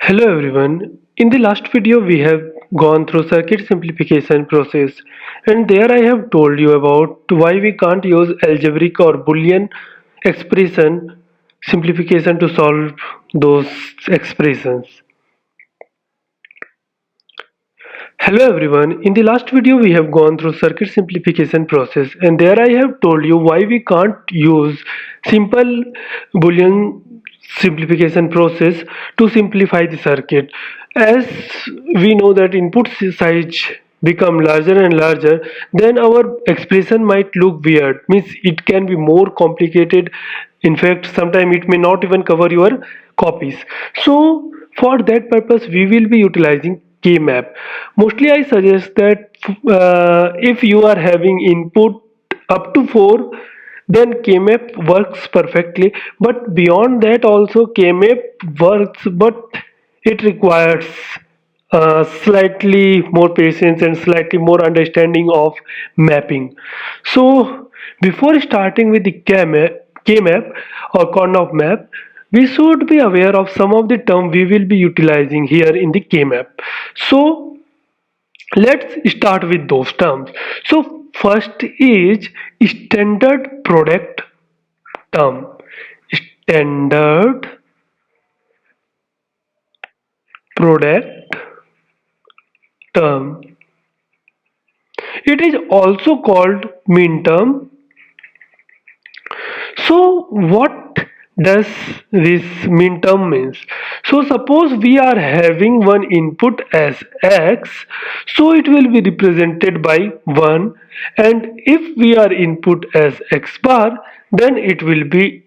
Hello everyone. In the last video we have gone through circuit simplification process, and there I have told you about why we can't use algebraic or Boolean expression simplification to solve those expressions. Hello everyone. In the last video we have gone through circuit simplification process, and there I have told you why we can't use simple Boolean simplification process to simplify the circuit. As we know that input size become larger and larger, then our expression might look weird, means it can be more complicated. In fact, sometimes it may not even cover your copies. So for that purpose we will be utilizing K-map. Mostly I suggest that if you are having input up to 4, then K-map works perfectly, but beyond that also K-map works, but it requires slightly more patience and slightly more understanding of mapping. So before starting with the K-map or Karnaugh map, we should be aware of some of the terms we will be utilizing here in the K-map. So let's start with those terms. So first is standard product term. Standard product term. It is also called mean term. So what does this mean term means? So suppose we are having one input as x, so it will be represented by 1, and if we are input as x bar, then it will be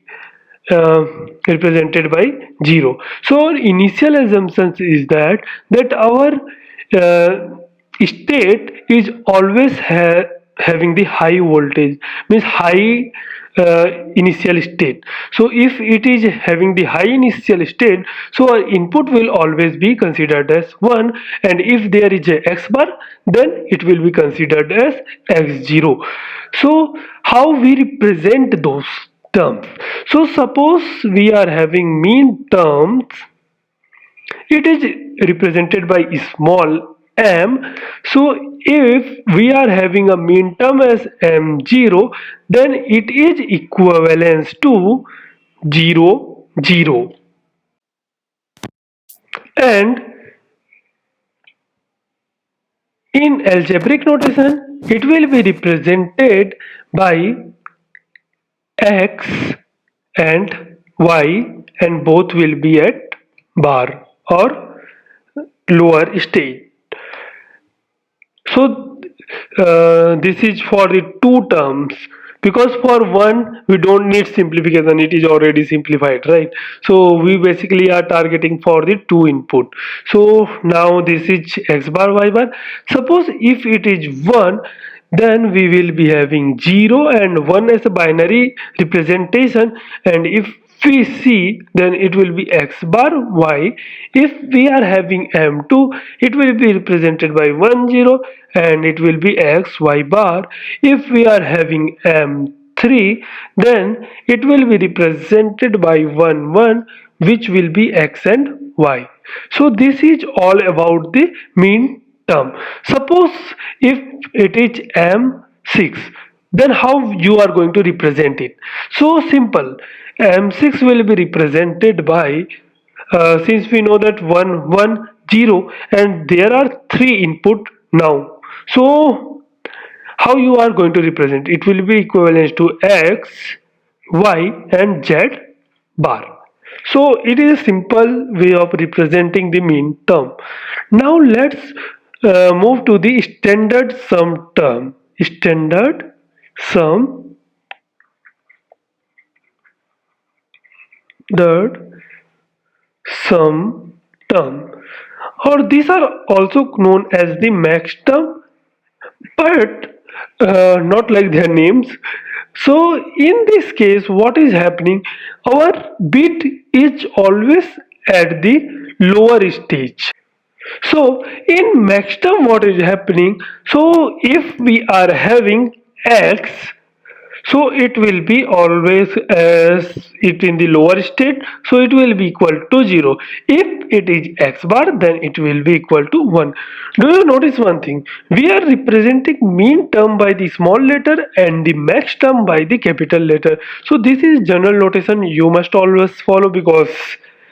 represented by 0. So our initial assumption is that our state is always having the high voltage, means high initial state. So if it is having the high initial state, so our input will always be considered as 1, and if there is a x bar, then it will be considered as x0. So how we represent those terms? So suppose we are having mean terms, it is represented by small m. So if we are having a mean term as m0, then it is equivalent to 0 0, and in algebraic notation it will be represented by x and y, and both will be at bar or lower state. So this is for the two terms, because for one we don't need simplification, it is already simplified, right? So we basically are targeting for the two input. So now this is x bar y bar. Suppose if it is 1, then we will be having 0 and 1 as a binary representation, and if we see, then it will be x bar y. If we are having m2, it will be represented by 1 0, and it will be x y bar. If we are having m3, then it will be represented by 1 1, which will be x and y. So this is all about the mean term. Suppose if it is m6, then how you are going to represent it? So simple. M6 will be represented by, since we know that 1 1 0, and there are 3 input now. So how you are going to represent? It will be equivalent to x, y and z bar. So it is a simple way of representing the mean term. Now let's move to the standard sum term. Standard sum term, or these are also known as the max term, but not like their names. So in this case, what is happening? Our bit is always at the lower stage. So in max term, what is happening? So if we are having x, So it will be always as it in the lower state, so it will be equal to 0. If it is x bar, then it will be equal to 1. Do you notice one thing? We are representing mean term by the small letter and the max term by the capital letter. So this is general notation you must always follow, because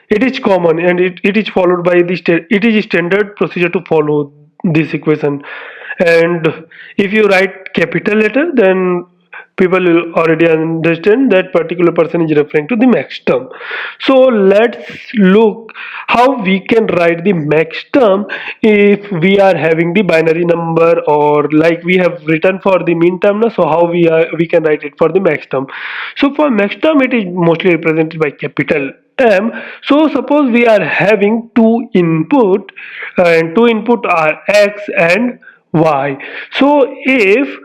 it is common and it is followed by the it is standard procedure to follow this equation. And if you write capital letter, then people will already understand that particular person is referring to the max term. So let's look how we can write the max term if we are having the binary number, or like we have written for the mean term now. So how we can write it for the max term. So for max term, it is mostly represented by capital M. So suppose we are having two input, and two input are x and y. So if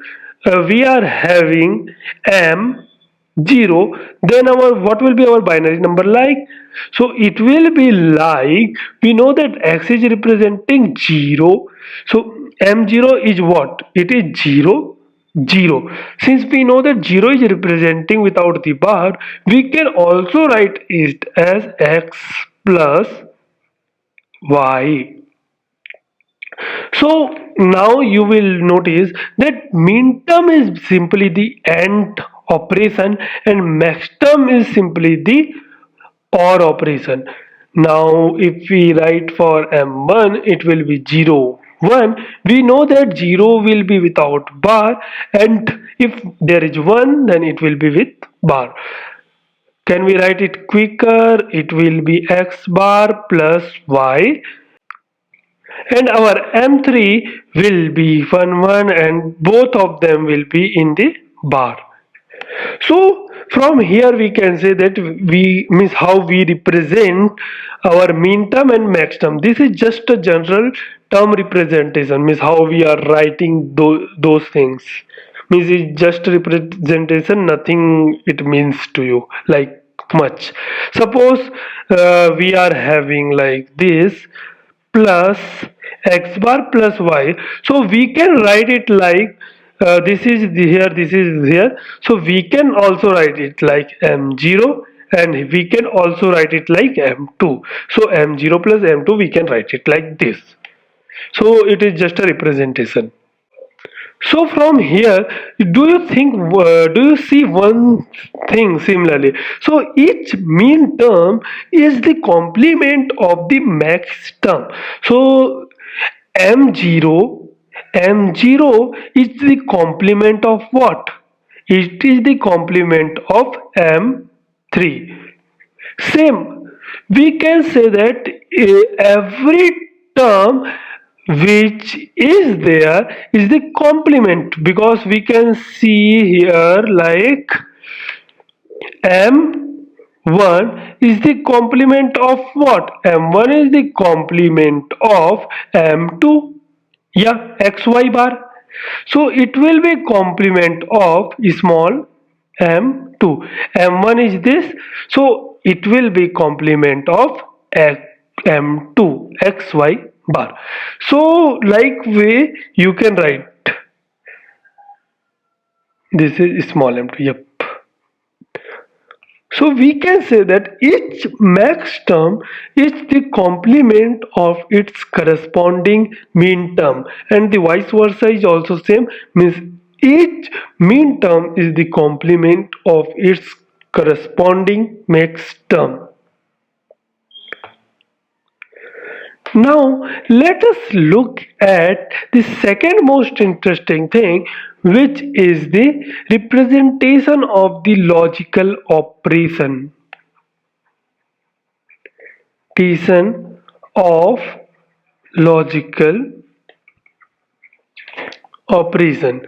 we are having m0, then our what will be our binary number like? So it will be like, we know that x is representing 0, so m0 is what? It is 0 0. Since we know that 0 is representing without the bar, we can also write it as x plus y. So now you will notice that mean term is simply the AND operation and max term is simply the OR operation. Now if we write for M1, it will be 0 1. We know that 0 will be without bar, and if there is 1, then it will be with bar. Can we write it quicker? It will be x bar plus y, and our M3 will be 1 1, and both of them will be in the bar. So from here we can say that we means how we represent our mean term and max term. This is just a general term representation, means how we are writing those things. Means it's just representation, nothing it means to you like much. Suppose we are having like this plus x bar plus y, so we can write it like this is here, this is here, so we can also write it like m0, and we can also write it like m2. So m0 plus m2, we can write it like this. So it is just a representation. So from here, do you see one thing similarly? So each mean term is the complement of the max term. So M0, M0 is the complement of what? It is the complement of M3. Same, we can say that every term which is there is the complement, because we can see here like M1 is the complement of what? M1 is the complement of M2, yeah, xy bar. So it will be complement of small m2. M1 is this, so it will be complement of m2 xy bar. So like way you can write this is small m2. Yep. So we can say that each max term is the complement of its corresponding mean term, and the vice versa is also same, means each mean term is the complement of its corresponding max term. Now let us look at the second most interesting thing, which is the representation of the logical operation. Representation of logical operation.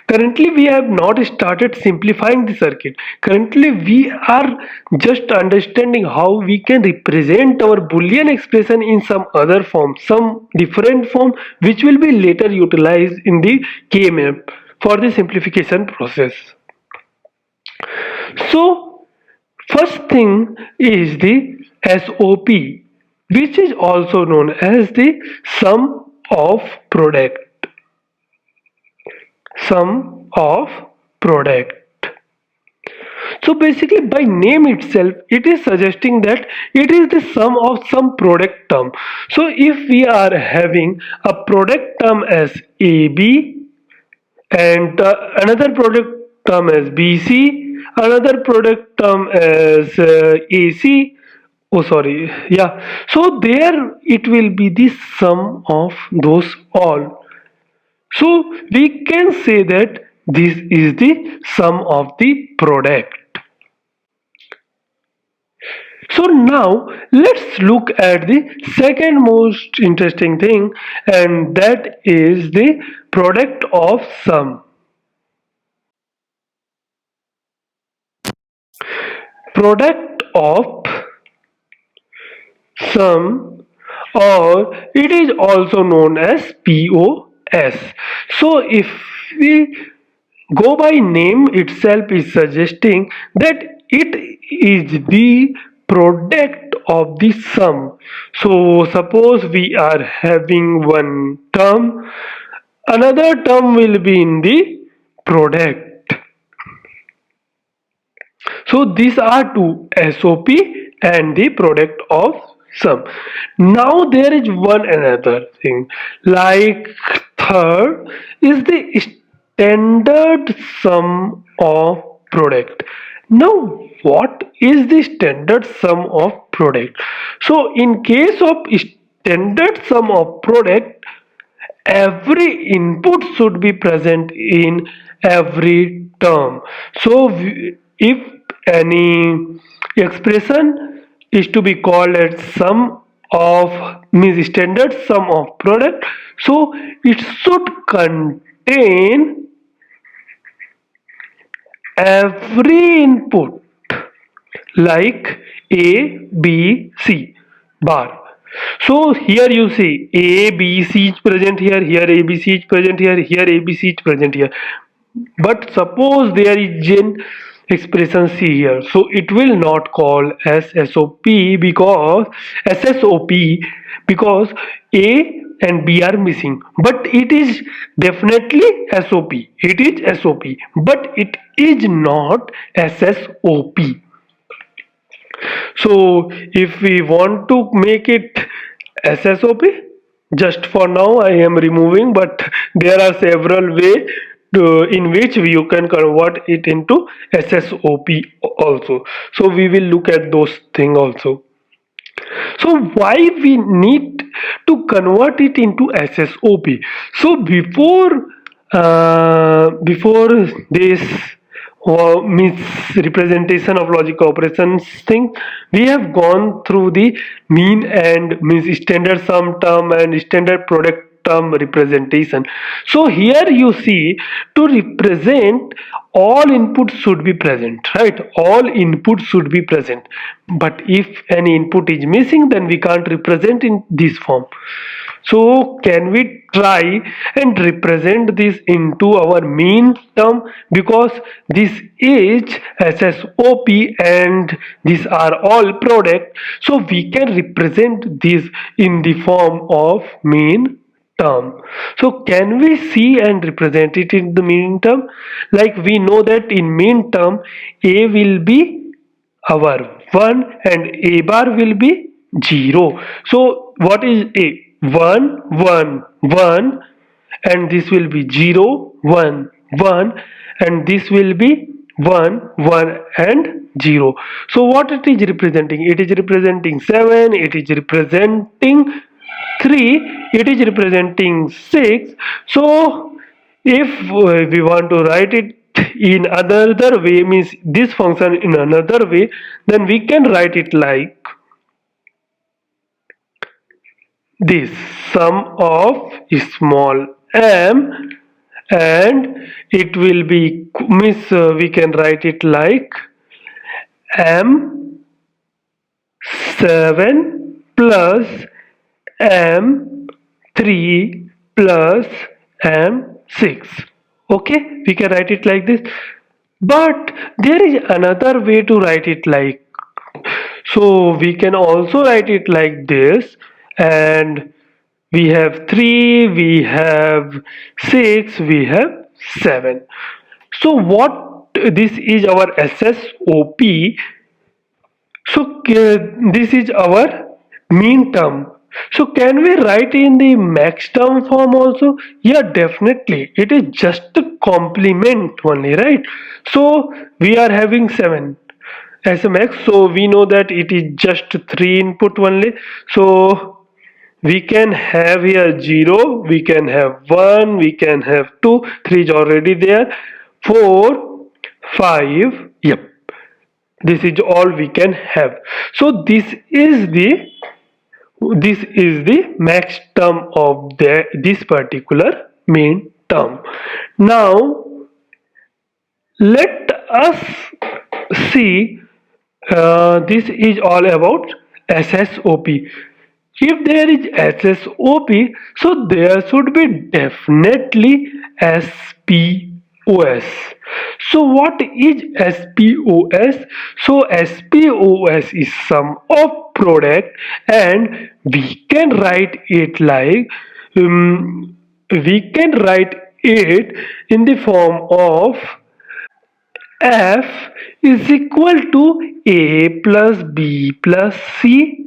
Currently we have not started simplifying the circuit. Currently we are just understanding how we can represent our Boolean expression in some other form, some different form, which will be later utilized in the K-map for the simplification process. So first thing is the SOP, which is also known as the sum of product. Sum of product. So basically by name itself it is suggesting that it is the sum of some product term. So if we are having a product term as AB and another product term as BC, another product term as AC, oh sorry, yeah, so there it will be the sum of those all. So we can say that this is the sum of the product. So now let's look at the second most interesting thing, and that is the product of sum. Product of sum, or it is also known as POS. So if we go by name itself is suggesting that it is the product of the sum. So suppose we are having one term, another term will be in the product. So these are two, SOP and the product of sum. Now there is one another thing, like third is the standard sum of product. Now what is the standard sum of product? So in case of standard sum of product, every input should be present in every term. So if any expression is to be called as sum of, means standard sum of product, so it should contain every input like A, B, C bar. So here you see A, B, C is present here, here A, B, C is present here, here A, B, C is present here. But suppose there is an expression C here, so it will not call as SOP because SSOP because A and B are missing. But it is definitely SOP. It is SOP, but it is not SSOP. So if we want to make it SSOP, just for now I am removing, but there are several ways in which you can convert it into SSOP also. So we will look at those things also. So why we need to convert it into SSOP? So before this means representation of logical operations thing, we have gone through the mean and means standard sum term and standard product term representation. So here you see, to represent all inputs should be present, right? All inputs should be present, but if any input is missing, then we can't represent in this form. So can we try and represent this into our mean term, because this is SSOP and these are all product, so we can represent this in the form of mean term. So can we see and represent it in the mean term? Like we know that in mean term A will be our 1 and A bar will be 0. So what is A? 1, 1, 1, and this will be 0, 1, 1, and this will be 1, 1 and 0. So what it is representing? It is representing 7, it is representing 3, it is representing 6. So if we want to write it in another way, means this function in another way, then we can write it like this: sum of small m, and it will be, means we can write it like m7 plus m3 plus m6. Okay, we can write it like this, but there is another way to write it like, so we can also write it like this, and we have 3, we have 6, we have 7. So what this is our SSOP. So this is our mean term. So can we write in the max term form also? Yeah, definitely. It is just a complement only, right? So we are having 7 as a max. So we know that it is just 3 input only. So we can have here 0, we can have 1, we can have 2, 3 is already there, 4, 5, yep, this is all we can have. So this is the max term of this particular main term. Now let us see, this is all about SSOP. If there is SSOP, so there should be definitely SPOS. So what is SPOS? So SPOS is sum of product, and we can write it like, we can write it in the form of F is equal to A plus B plus C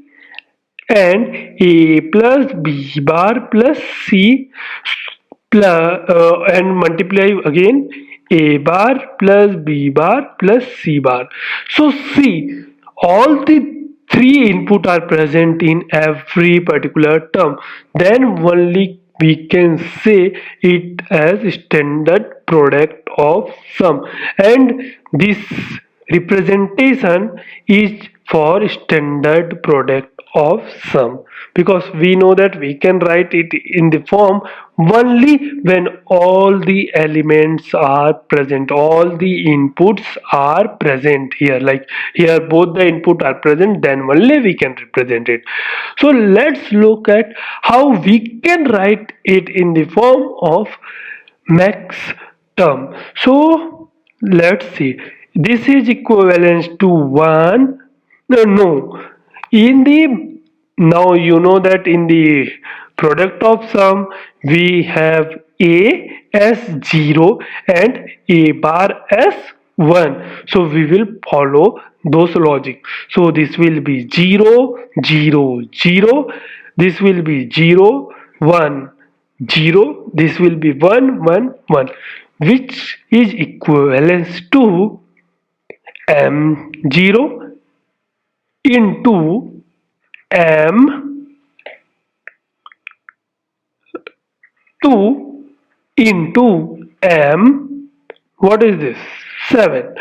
and A plus B bar plus C plus, and multiply again A bar plus B bar plus C bar. So see, all the three input are present in every particular term. Then only we can say it as standard product of sum, and this representation is for standard product of sum, because we know that we can write it in the form only when all the elements are present, all the inputs are present here, like here both the input are present, then only we can represent it. So let's look at how we can write it in the form of max term. So let's see, this is equivalent to 1, no, in the, now you know that in the product of sum we have A as 0 and A bar as 1, so we will follow those logic. So this will be 0 0 0, this will be 0 1 0, this will be 1 1 1, which is equivalent to M0 into M2 into M, what is this, 7.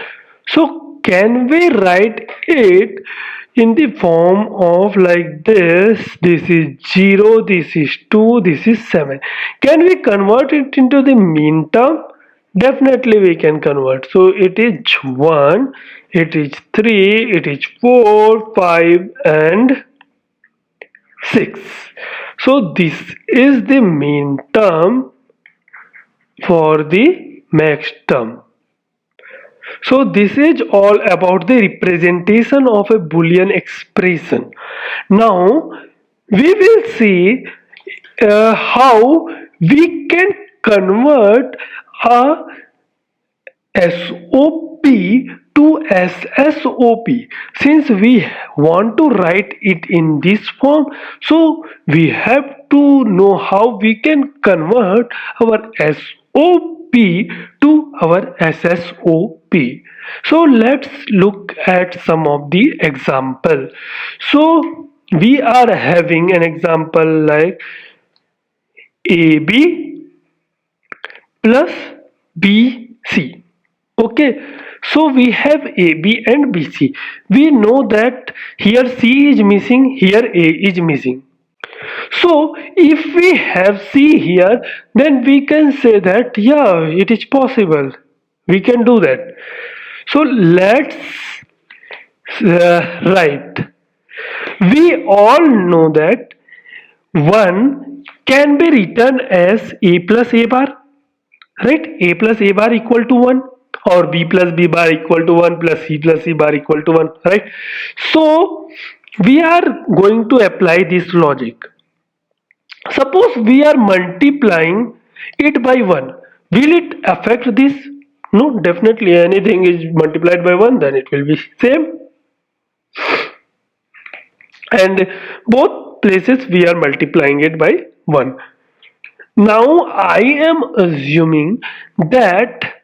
So can we write it in the form of like this, this is 0, this is 2, this is 7. Can we convert it into the mean term? Definitely we can convert. So it is 1, it is 3, it is 4, 5 and 6. So this is the mean term for the max term. So this is all about the representation of a Boolean expression. Now we will see how we can convert a SOP to SSOP. Since we want to write it in this form, so we have to know how we can convert our SOP to our SSOP. So let's look at some of the example. So we are having an example like AB plus BC. Okay, so we have AB and BC. We know that here C is missing, here A is missing. So if we have C here, then we can say that yeah, it is possible. We can do that. So let's write. We all know that 1 can be written as A plus A bar, right? A plus A bar equal to 1, or B plus B bar equal to 1 plus C plus C bar equal to 1, right? So we are going to apply this logic. Suppose we are multiplying it by 1. Will it affect this? No, definitely anything is multiplied by 1, then it will be same. And both places we are multiplying it by 1. Now I am assuming that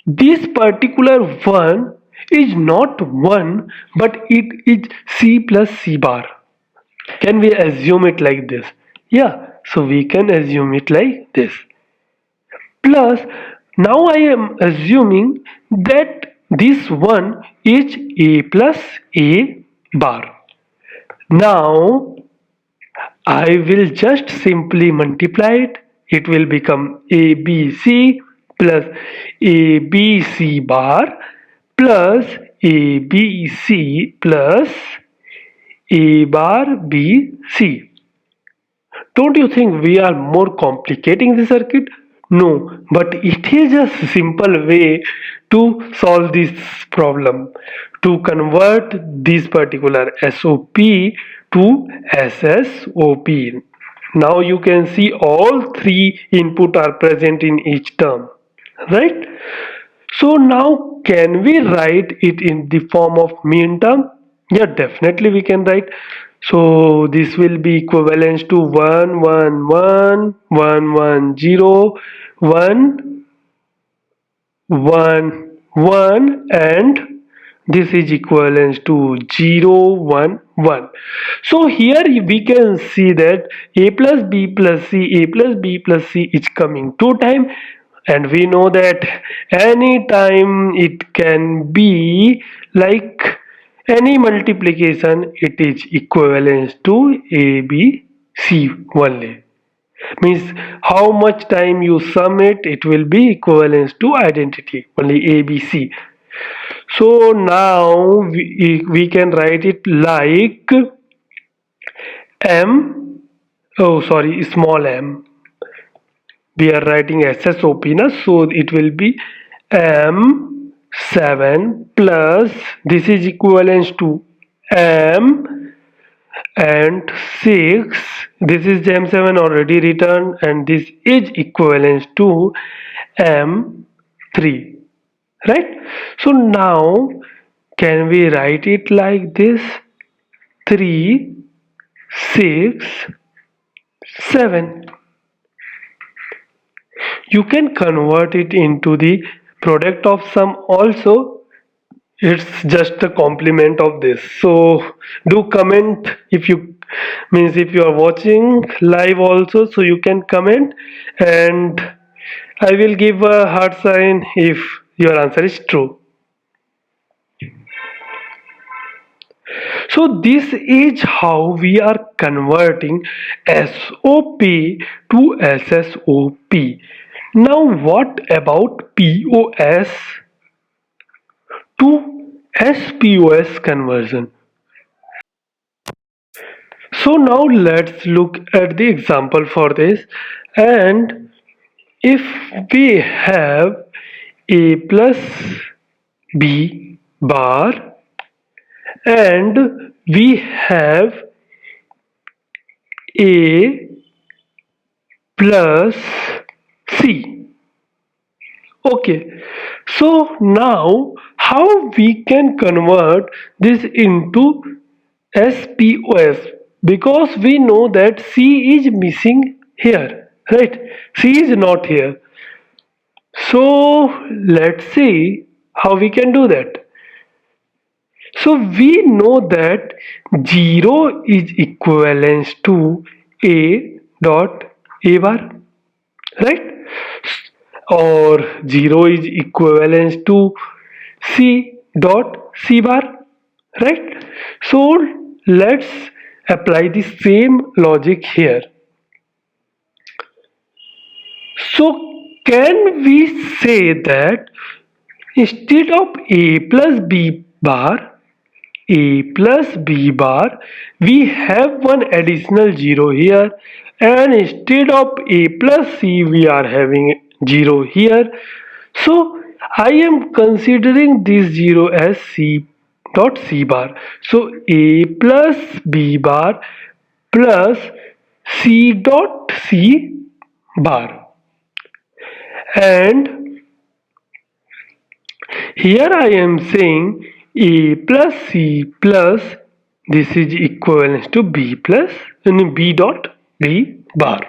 this particular 1 is not 1 but it is C plus C bar. Can we assume it like this? Yeah, so we can assume it like this. Plus, now I am assuming that this one is A plus A bar. Now I will just simply multiply it. It will become ABC plus ABC bar plus ABC plus A bar BC. Don't you think we are more complicating the circuit? No, but it is a simple way to solve this problem, to convert this particular SOP to SSOP. Now you can see all three input are present in each term, right? So now can we write it in the form of mean term? Yeah, definitely we can write. So this will be equivalent to 1 1 1 1 1 0 1 1 1 and this is equivalent to 0 1 1. So here we can see that a plus b plus c, a plus b plus c is coming two times, and we know that any time it can be like any multiplication, it is equivalent to a b c only. Means how much time you sum it, it will be equivalent to identity only ABC. So now we can write it like m, oh sorry, small m. We are writing SSOP na, so it will be m7 plus this is equivalent to m and 6. This is m7 already written and this is equivalent to m3, right? So now can we write it like this? 3 6 7. You can convert it into the product of sum also. It's just a complement of this. So do comment if you means if you are watching live also, so you can comment and I will give a heart sign if your answer is true. So this is how we are converting SOP to SSOP. Now what about POS to SPOS conversion? So now let's look at the example for this, and if we have A plus B bar and we have A plus C. Okay, so now how we can convert this into SPOS, because we know that C is missing here, right? C is not here. So let's see how we can do that. So we know that 0 is equivalent to A dot A bar, right? Or 0 is equivalent to C dot C bar, right? So let's apply the same logic here. So can we say that instead of A plus B bar, A plus B bar, we have one additional 0 here, and instead of A plus C we are having 0 here. So I am considering this 0 as C dot C bar. So A plus B bar plus C dot C bar, and Here I am saying A plus C plus this is equivalent to B plus B dot B bar.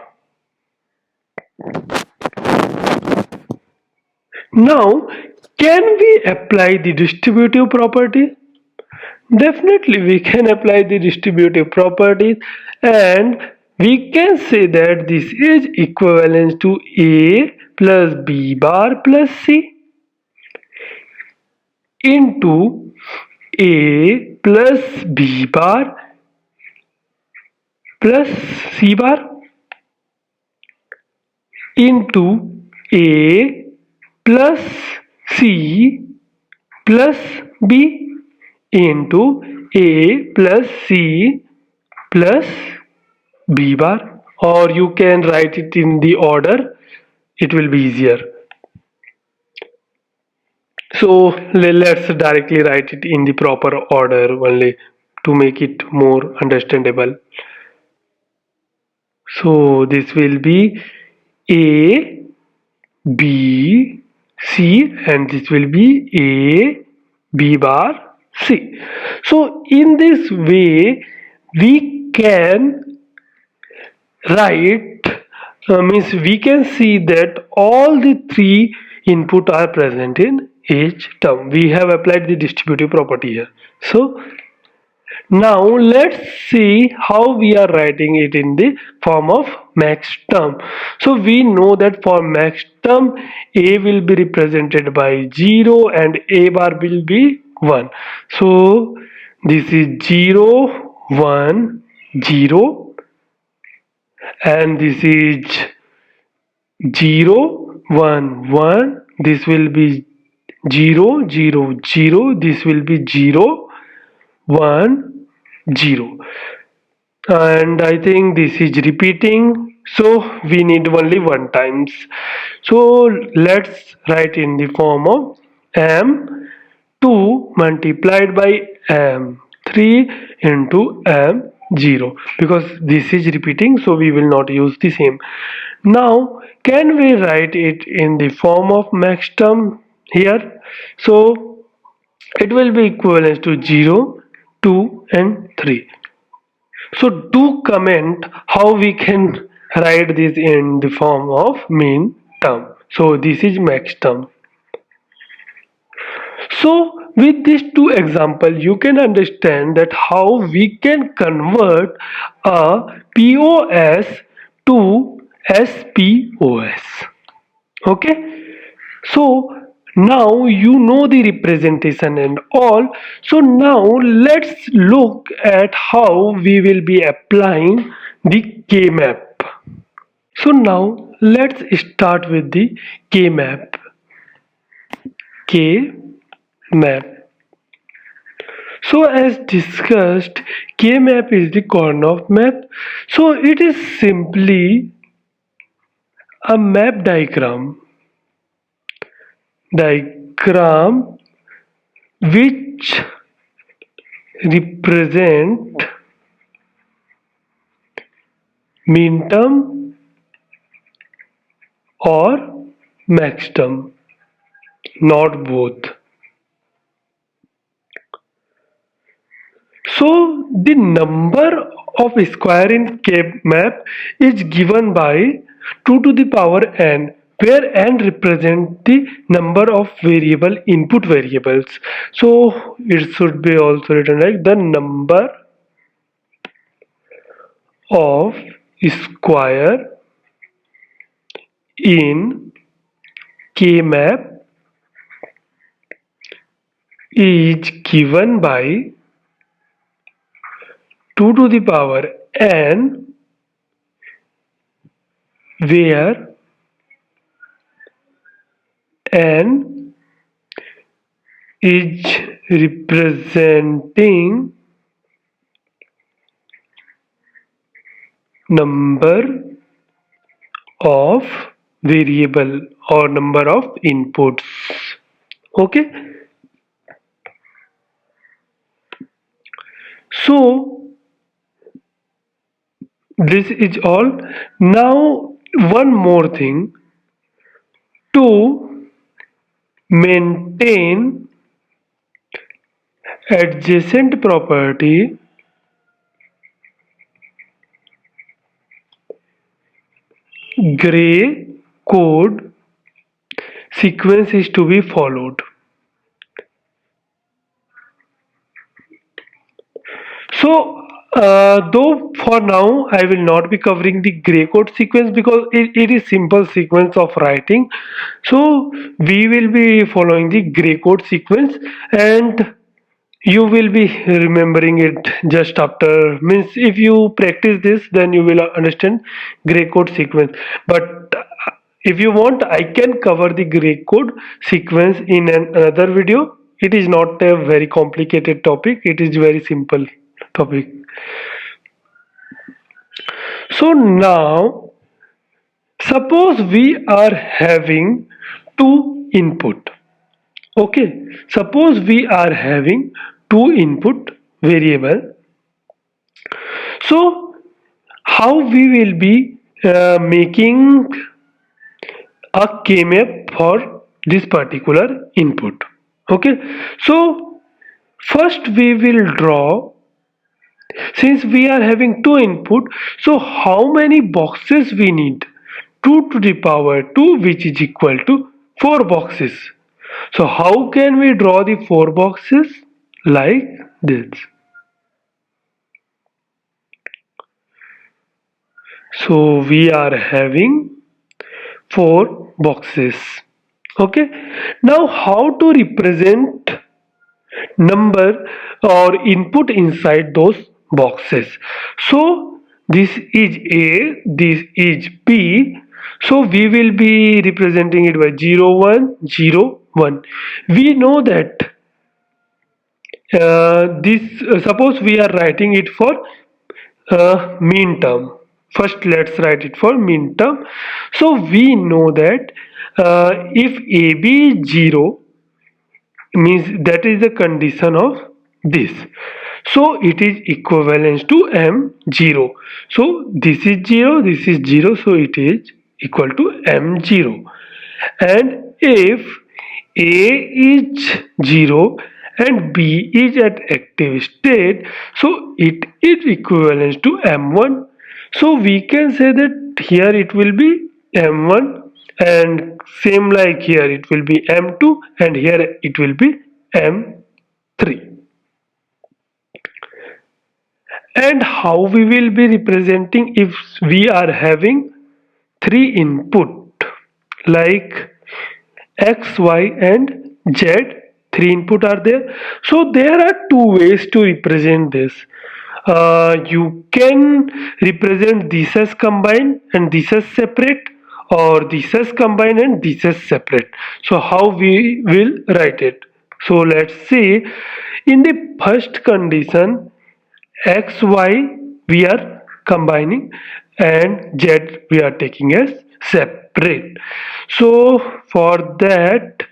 Now, can we apply the distributive property? Definitely, we can apply the distributive properties and we can say that this is equivalent to A plus B bar plus C into A plus B bar plus C bar into A plus C plus B into A plus C plus B bar, or you can write it in the order, it will be easier. So let's directly write it in the proper order only to make it more understandable. So this will be A, B, C, and this will be A, B bar, C. So in this way we can write, means we can see that all the three input are present in each term. We have applied the distributive property here. So now let's see how we are writing it in the form of max term. So we know that for max term A will be represented by 0 and A bar will be 1. So this is 0, 1, 0, and this is 0, 1, 1. This will be 0, 0, 0. This will be 0, 1, 0. And I think this is repeating, so we need only one times. So let's write in the form of m2 multiplied by m3 into m0, because this is repeating, so we will not use the same. Now can we write it in the form of max term here? So it will be equivalent to 0, 2 and 3. So do comment how we can write this in the form of min term. So this is max term. So with these two examples, you can understand that how we can convert a POS to SPOS. Okay. So now you know the representation and all. So now let's look at how we will be applying the K-map. So now let's start with the K-map. K-map. So as discussed, K-map is the Karnaugh map. So it is simply a map diagram which represent min term or max term, not both. So the number of square in K-map is given by 2 to the power n, where n represent the number of variable input variables. So it should be also written like the number of square in K-map is given by 2 to the power n, where n is representing number of variable or number of inputs. Okay. So this is all. Now one more thing, to maintain adjacent property gray code sequence is to be followed. So, though for now I will not be covering the gray code sequence because it is simple sequence of writing. So we will be following the gray code sequence, and you will be remembering it just after, means if you practice this then you will understand gray code sequence. But if you want, I can cover the gray code sequence in another video. It is not a very complicated topic, it is very simple topic. So now suppose we are having two input. Okay, suppose we are having two input variable. So how we will be making a K-map for this particular input? Okay, so first we will draw, since we are having two input, so how many boxes we need? 2 to the power 2, which is equal to 4 boxes. So how can we draw the 4 boxes? Like this. So we are having 4 boxes. Okay. Now how to represent number or input inside those boxes? So this is A, this is B. So we will be representing it by 0, 1, 0, 1. We know that suppose we are writing it for mean term. First let's write it for mean term. So we know that if AB is 0, means that is the condition of this. So it is equivalent to M0. So this is 0, this is 0, so it is equal to M0. And if A is 0 and B is at active state, so it is equivalent to M1. So we can say that here it will be M1, and same like here it will be M2, and here it will be M3. And how we will be representing if we are having three input like X, Y and Z, three input are there. So there are two ways to represent this. You can represent this as combined and this as separate, or this as combined and this as separate. So how we will write it? So let's see. In the first condition, X, Y we are combining and Z we are taking as separate. So for that,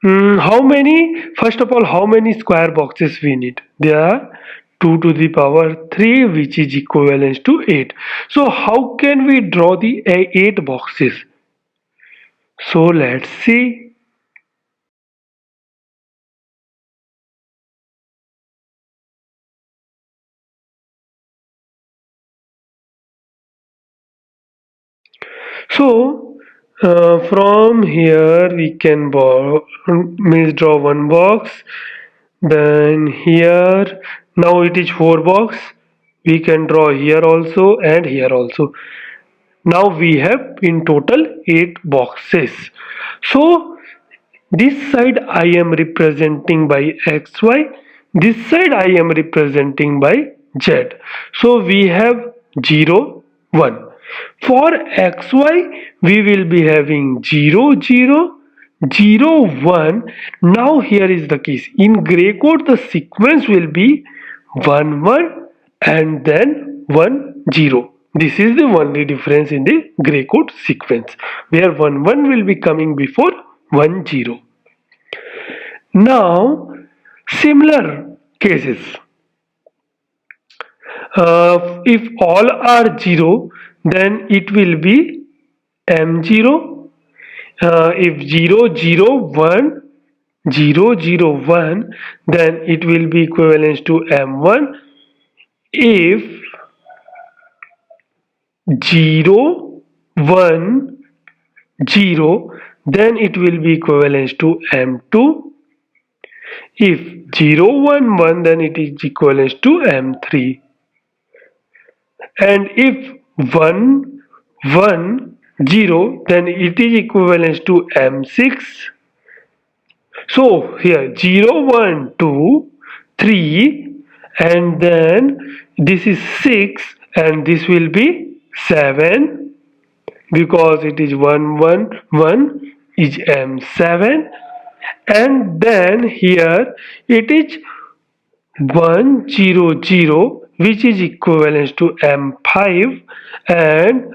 how many, first of all, how many square boxes we need? There are 2 to the power 3, which is equivalent to 8. So how can we draw the 8 boxes? So let's see. So from here we can draw one box. Then here, now it is 4 box. We can draw here also and here also. Now we have in total 8 boxes. So this side I am representing by XY. This side I am representing by Z. So we have 0, 1. For XY we will be having 0, 0, 0, 1. Now here is the case. In gray code the sequence will be 1, 1 and then 1, 0. This is the only difference in the gray code sequence, where 1, 1 will be coming before 1, 0. Now similar cases. If all are 0, then it will be M0. If 0, 0, 1, 0, 0, 1, then it will be equivalent to M1. If 0, 1, 0, then it will be equivalent to M2. If 0, 1, 1, then it is equivalent to M3. And if 1, 1, 0, then it is equivalent to M6. So here 0, 1, 2, 3, and then this is 6, and this will be 7, because it is 1, 1, 1 is M7, and then here it is 1, 0, 0, which is equivalent to M5, and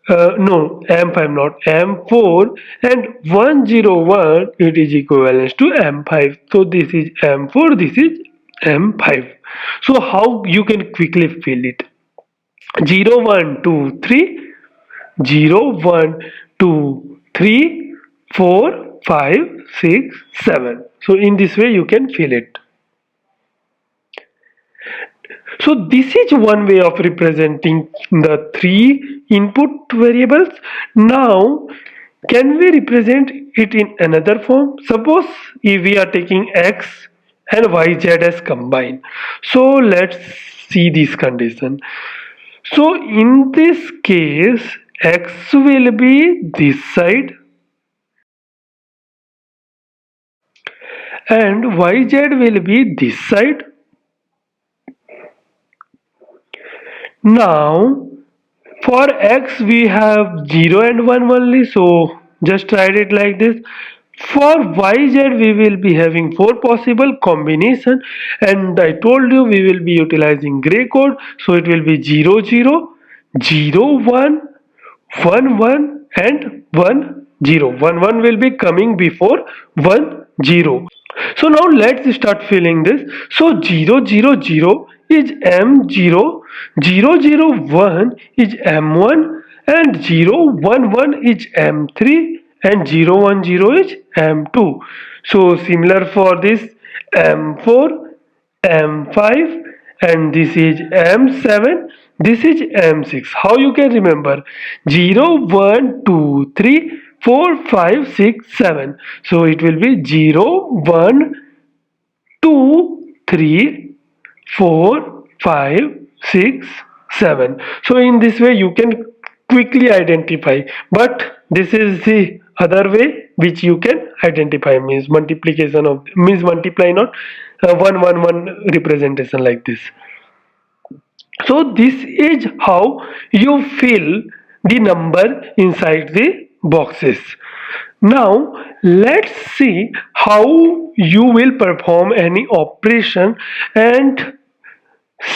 no, M5 not M4, and 1, 0, 1, it is equivalent to M5. So this is M4, this is M5. So how you can quickly fill it? 0, 1, 2, 3, 0, 1, 2, 3, 4, 5, 6, 7. So in this way you can fill it. So this is one way of representing the three input variables. Now, can we represent it in another form? Suppose if we are taking x and yz as combined. So let's see this condition. So in this case, x will be this side and yz will be this side. Now for x we have 0 and 1 only, so just write it like this. For yz we will be having 4 possible combination, and I told you we will be utilizing gray code, so it will be 0, 0, 0, 1, 1, 1 and 1, 0. 1, 1 will be coming before 1, 0. So now let's start filling this. So 0, 0, 0 is M0, 0, 0, 1 is M1, and 0, 1, 1 is M3, and 0, 1, 0 is M2. So similar for this M4, M5, and this is M7, this is M6. How you can remember? 0, 1, 2, 3, 4, 5, 6, 7. So it will be 0, 1, 2, 3, 4, 5, 6, 7. So in this way you can quickly identify, but this is the other way which you can identify, means multiplication of, means multiply, not 1, 1, 1 representation like this. So this is how you fill the number inside the boxes. Now let's see how you will perform any operation and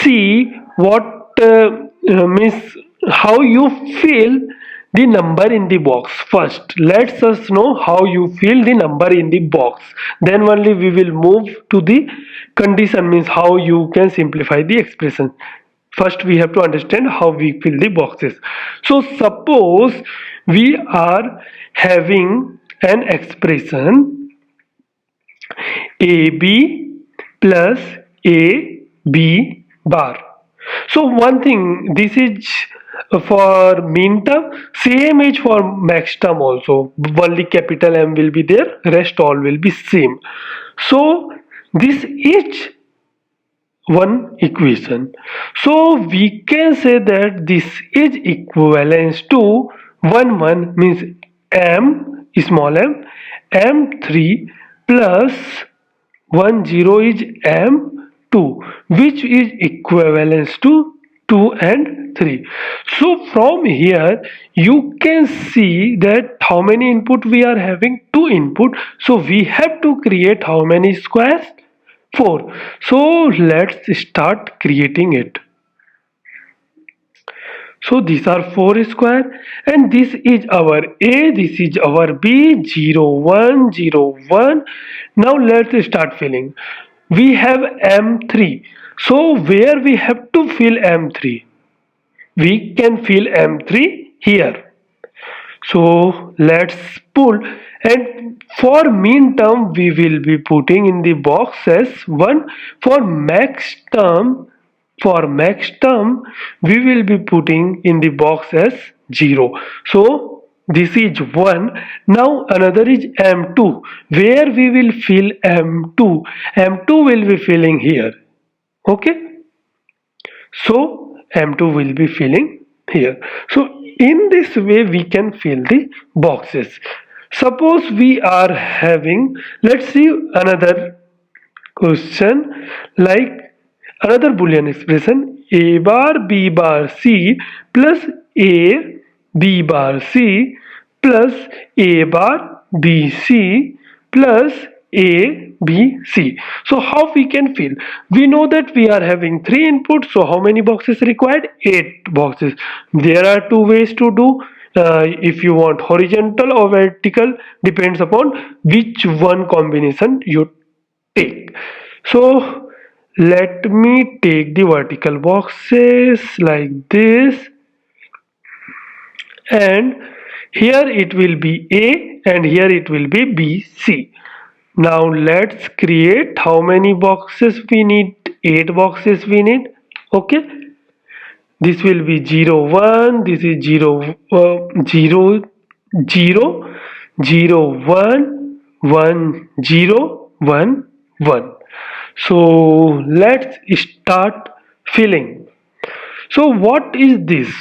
see what means how you fill the number in the box. First let us know how you fill the number in the box, then only we will move to the condition, means how you can simplify the expression. First we have to understand how we fill the boxes. So suppose we are having an expression AB plus AB bar. So one thing, this is for mean term, same is for max term also. Only capital M will be there, rest all will be same. So this is one equation. So we can say that this is equivalent to 1, 1 means M, small m, M3 plus 1, 0 is M2, which is equivalent to 2 and 3. So from here you can see that how many input we are having, 2 input. So we have to create how many squares? 4. So let's start creating it. So these are 4 square, and this is our A, this is our B, 0, 1, 0, 1. Now let's start filling. We have M3. So where we have to fill M3? We can fill M3 here. So let's pull, and for min term we will be putting in the box as 1. For max term we will be putting in the box as 0. So this is 1. Now another is m2, where we will fill m2. M2 will be filling here. Okay, so m2 will be filling here. So in this way we can fill the boxes. Suppose we are having, let's see another question, like another Boolean expression, a bar b bar c plus a b bar c plus a bar b c plus a b c. So how we can fill? We know that we are having 3 inputs, so how many boxes required? 8 boxes. There are 2 ways to do. If you want horizontal or vertical, depends upon which one combination you take. So let me take the vertical boxes like this, and here it will be A and here it will be B, C. Now let's create how many boxes we need? 8 boxes we need. Okay, this will be 0 1, this is 0 0 0 0 1 1 0 1 1. So let's start filling. So what is this?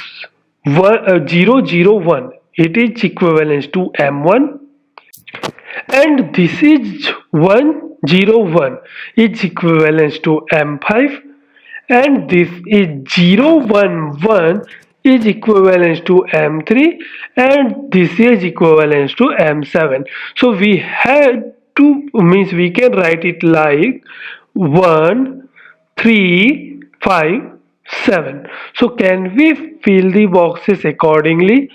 0 0 1, it is equivalent to m1, and this is 1 0 1 is equivalent to m5, and this is 0 1 1 is equivalent to m3, and this is equivalent to m7. So we had to, means we can write it like 1 3 5 7. So can we fill the boxes accordingly?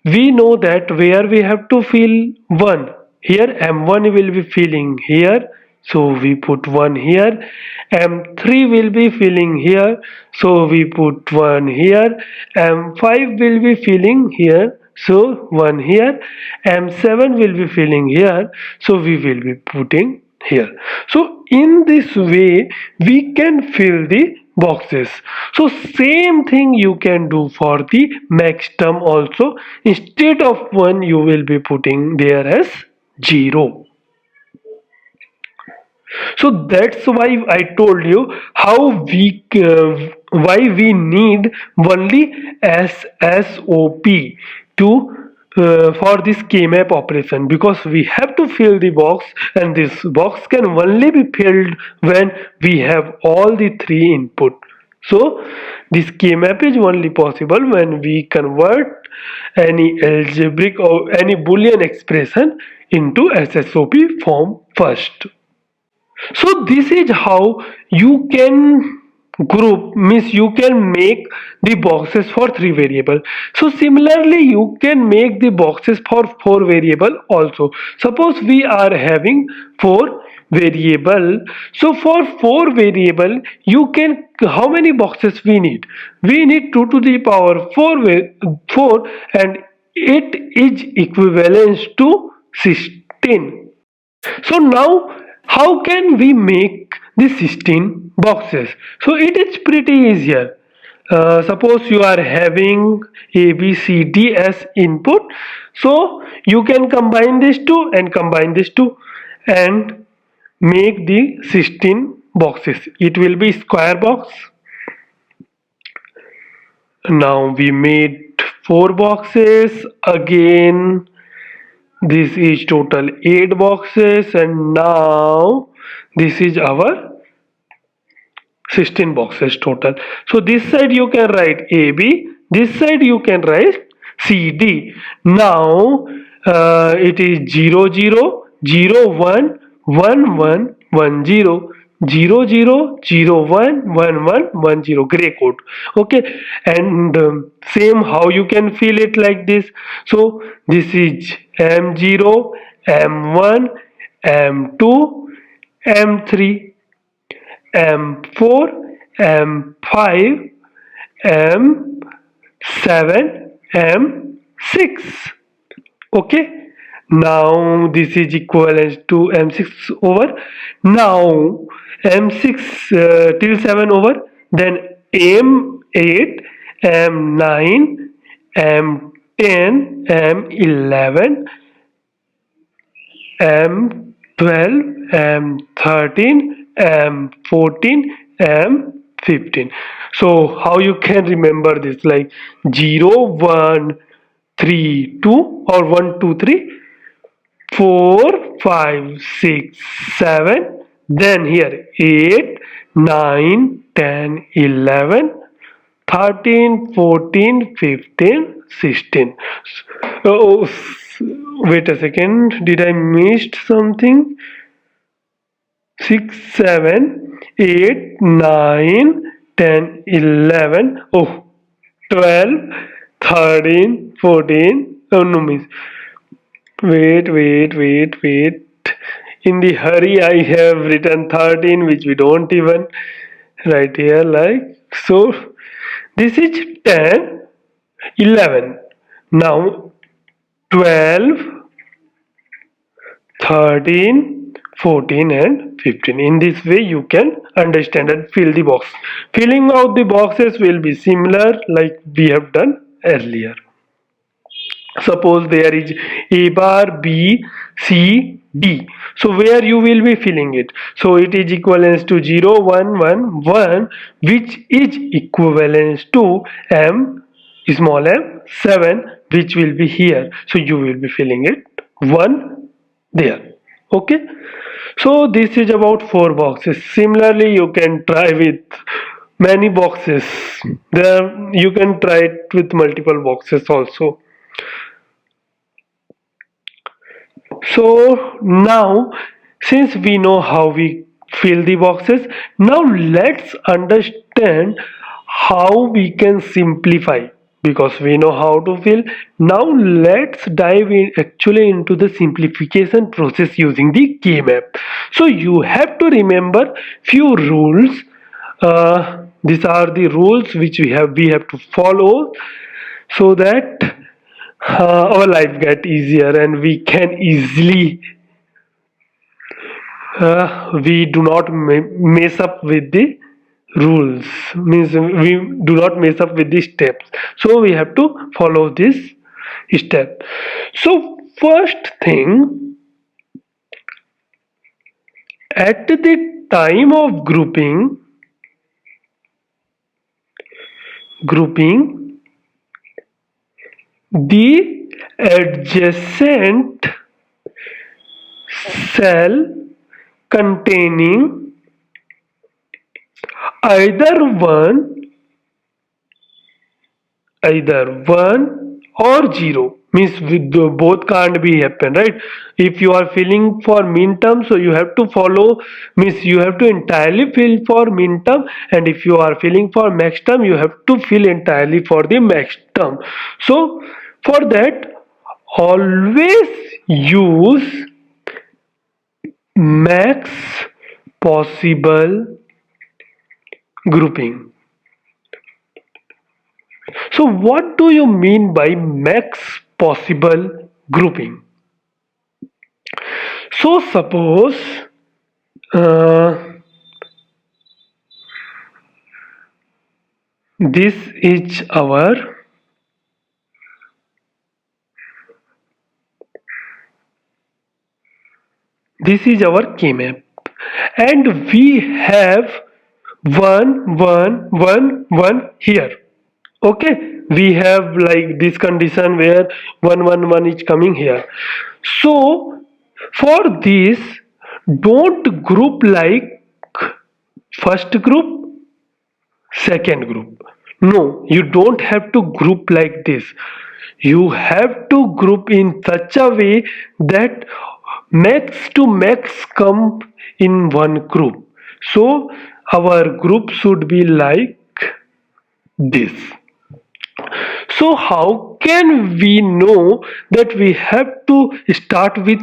We know that where we have to fill 1, here m1 will be filling here, so we put 1 here. M3 will be filling here, so we put 1 here. M5 will be filling here, so 1 here. M7 will be filling here, so we will be putting here. So in this way we can fill the boxes. So same thing you can do for the max term also. Instead of 1 you will be putting there as 0. So that's why I told you how why we need only SSOP to for this K-map operation, because we have to fill the box, and this box can only be filled when we have all the 3 input. So this K-map is only possible when we convert any algebraic or any Boolean expression into SSOP form first. So this is how you can group, means you can make the boxes for 3 variable. So similarly you can make the boxes for 4 variable also. Suppose we are having 4 variable, so for 4 variable you can, how many boxes we need? We need 2 to the power 4, and it is equivalent to 16. So now how can we make the 16 boxes? So it is pretty easier. Suppose you are having A, B, C, D as input. So you can combine these two and combine these two and make the 16 boxes. It will be square box. Now we made 4 boxes. Again this is total 8 boxes, and now this is our 16 boxes total. So this side you can write AB, this side you can write CD. Now it is 0 0 0 1 1 1 1 0 0 0 0 1 1 1 1 0, gray code. Okay, and same how you can fill it like this. So this is M0 M1 M2 M3 M4 M5 M7 M6. Okay, now this is equivalent to m6 over. Now m6 till 7 over, then m8, m9, m10, m11, m12, m13, m14, m15. So how you can remember this, like 0, 1, 3, 2, or 1, 2, 3, 4, 5, 6, 7, then here 8, 9, 10, 11, 13, 14, 15, 16. Oh, wait a second, did I missed something? 6, 7, 8, 9, 10, 11, oh, 12, 13, 14, oh no, miss. Wait. In the hurry, I have written 13, which we don't even write here, like so. This is 10, 11. Now 12, 13, 14, and 15. In this way, you can understand and fill the box. Filling out the boxes will be similar like we have done earlier. Suppose there is a bar, B, C, D. So where you will be filling it? So it is equivalent to 0, 1, 1, 1, which is equivalent to M, small m, 7, which will be here. So you will be filling it 1 there. Okay. So this is about 4 boxes. Similarly, you can try with many boxes. There you can try it with multiple boxes also. So now, since we know how we fill the boxes, now let's understand how we can simplify, because we know how to fill. Now let's dive in actually into the simplification process using the K-map. So you have to remember few rules. These are the rules which we have to follow so that our life get easier and we can easily we do not mess up with the rules, means we do not mess up with the steps, so we have to follow this step. So first thing, at the time of grouping the adjacent cell containing either one or 0, means with both can't be happen, right? If you are filling for min term, so you have to follow, means you have to entirely fill for min term, and if you are filling for max term, you have to fill entirely for the max term. So for that, always use max possible grouping. So what do you mean by max possible grouping? So suppose this is our K-map, and we have 1, 1, 1, 1 here. Okay, we have like this condition where 1, 1, 1 is coming here. So for this, don't group like first group, second group. No, you don't have to group like this. You have to group in such a way that max to max come in one group. So our group should be like this. So how can we know that we have to start with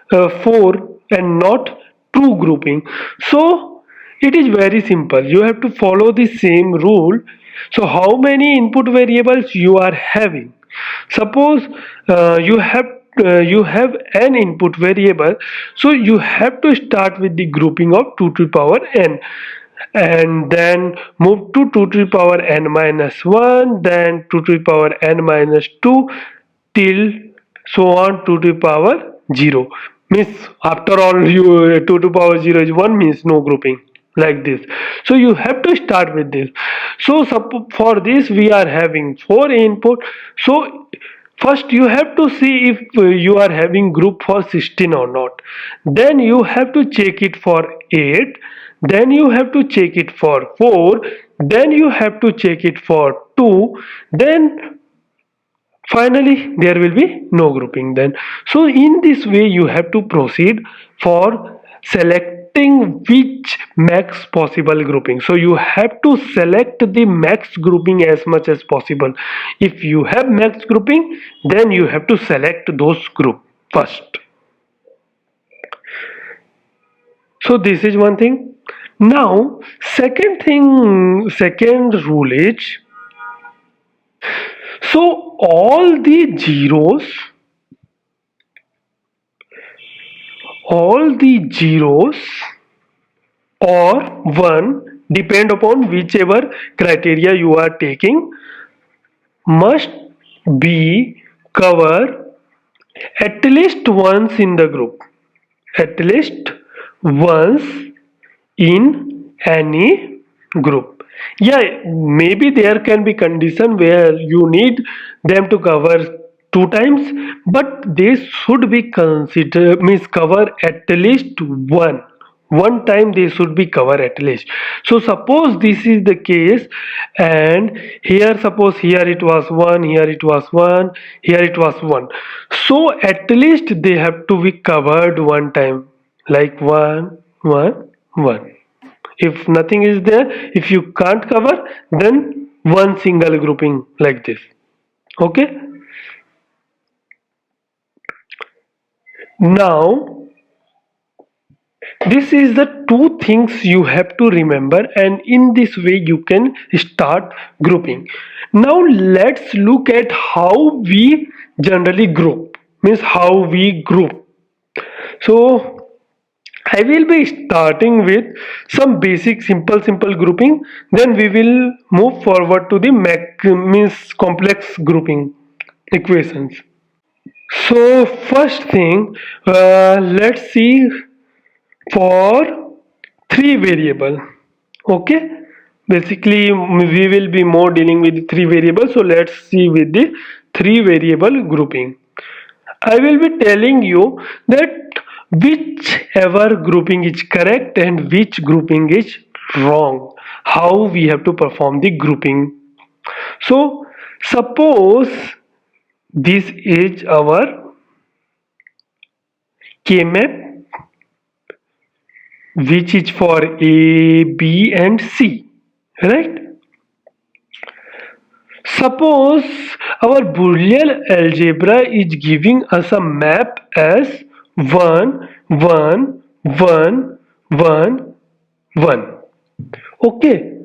4 and not 2 grouping? So it is very simple. You have to follow the same rule. So how many input variables you are having? Suppose you have you have an input variable, so you have to start with the grouping of 2 to the power n, and then move to 2 to the power n minus 1, then 2 to the power n minus 2, till so on 2 to the power 0. Means after all, you 2 to the power 0 is 1, means no grouping, like this. So you have to start with this. So for this we are having 4 input. So first you have to see if you are having group for 16 or not. Then you have to check it for 8. Then you have to check it for 4. Then you have to check it for 2. Then finally there will be no grouping then. So in this way you have to proceed for selecting which max possible grouping. So you have to select the max grouping as much as possible. If you have max grouping, then you have to select those group first. So this is one thing. Now second rule is, so all the zeros or 1, depend upon whichever criteria you are taking, must be covered at least once in the group, at least once in any group. Yeah, maybe there can be condition where you need them to cover 2 times, but they should be considered, means cover at least one time they should be covered at least. So suppose this is the case, and here suppose here it was 1, here it was 1, here it was 1. So at least they have to be covered one time, like 1 1 1. If nothing is there, if you can't cover, then one single grouping like this. Okay. Now this is the 2 things you have to remember, and in this way you can start grouping. Now let's look at how we generally group, means how we group. So I will be starting with some basic simple grouping, then we will move forward to the means complex grouping equations. So first thing, let's see for 3 variable. Okay, basically we will be more dealing with 3 variables, so let's see with the 3 variable grouping. I will be telling you that whichever grouping is correct and which grouping is wrong, how we have to perform the grouping. So suppose this is our K-map, which is for A, B and C, right? Suppose our Boolean algebra is giving us a map as 1 1 1 1 1. Okay,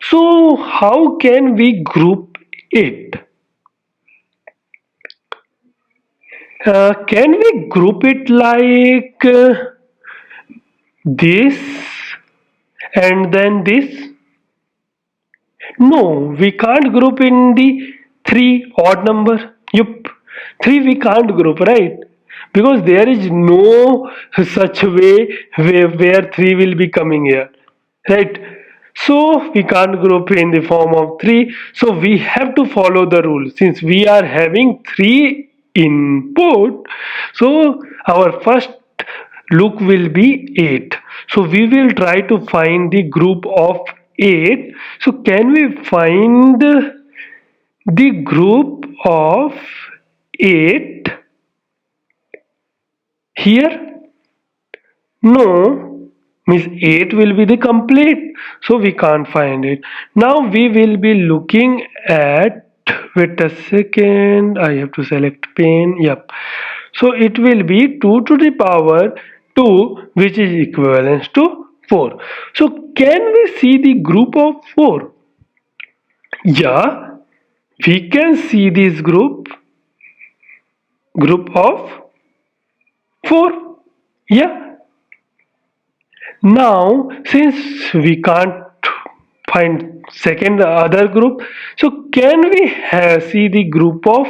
so how can we group it? Can we group it like this and then this? No, we can't group in the 3 odd number. Yup, 3 we can't group, right? Because there is no such way where 3 will be coming here, right? So we can't group in the form of 3. So we have to follow the rule. Since we are having 3 input, so our first look will be 8. So we will try to find the group of 8. So can we find the group of 8 here? No, means 8 will be the complete, so we can't find it. Now we will be looking at, wait a second, I have to select pen. Yep, so it will be 2 to the power 2, which is equivalent to 4. So can we see the group of 4? Yeah, we can see this group. group of 4. Yeah. Now, since we can't find second other group, so can we see the group of,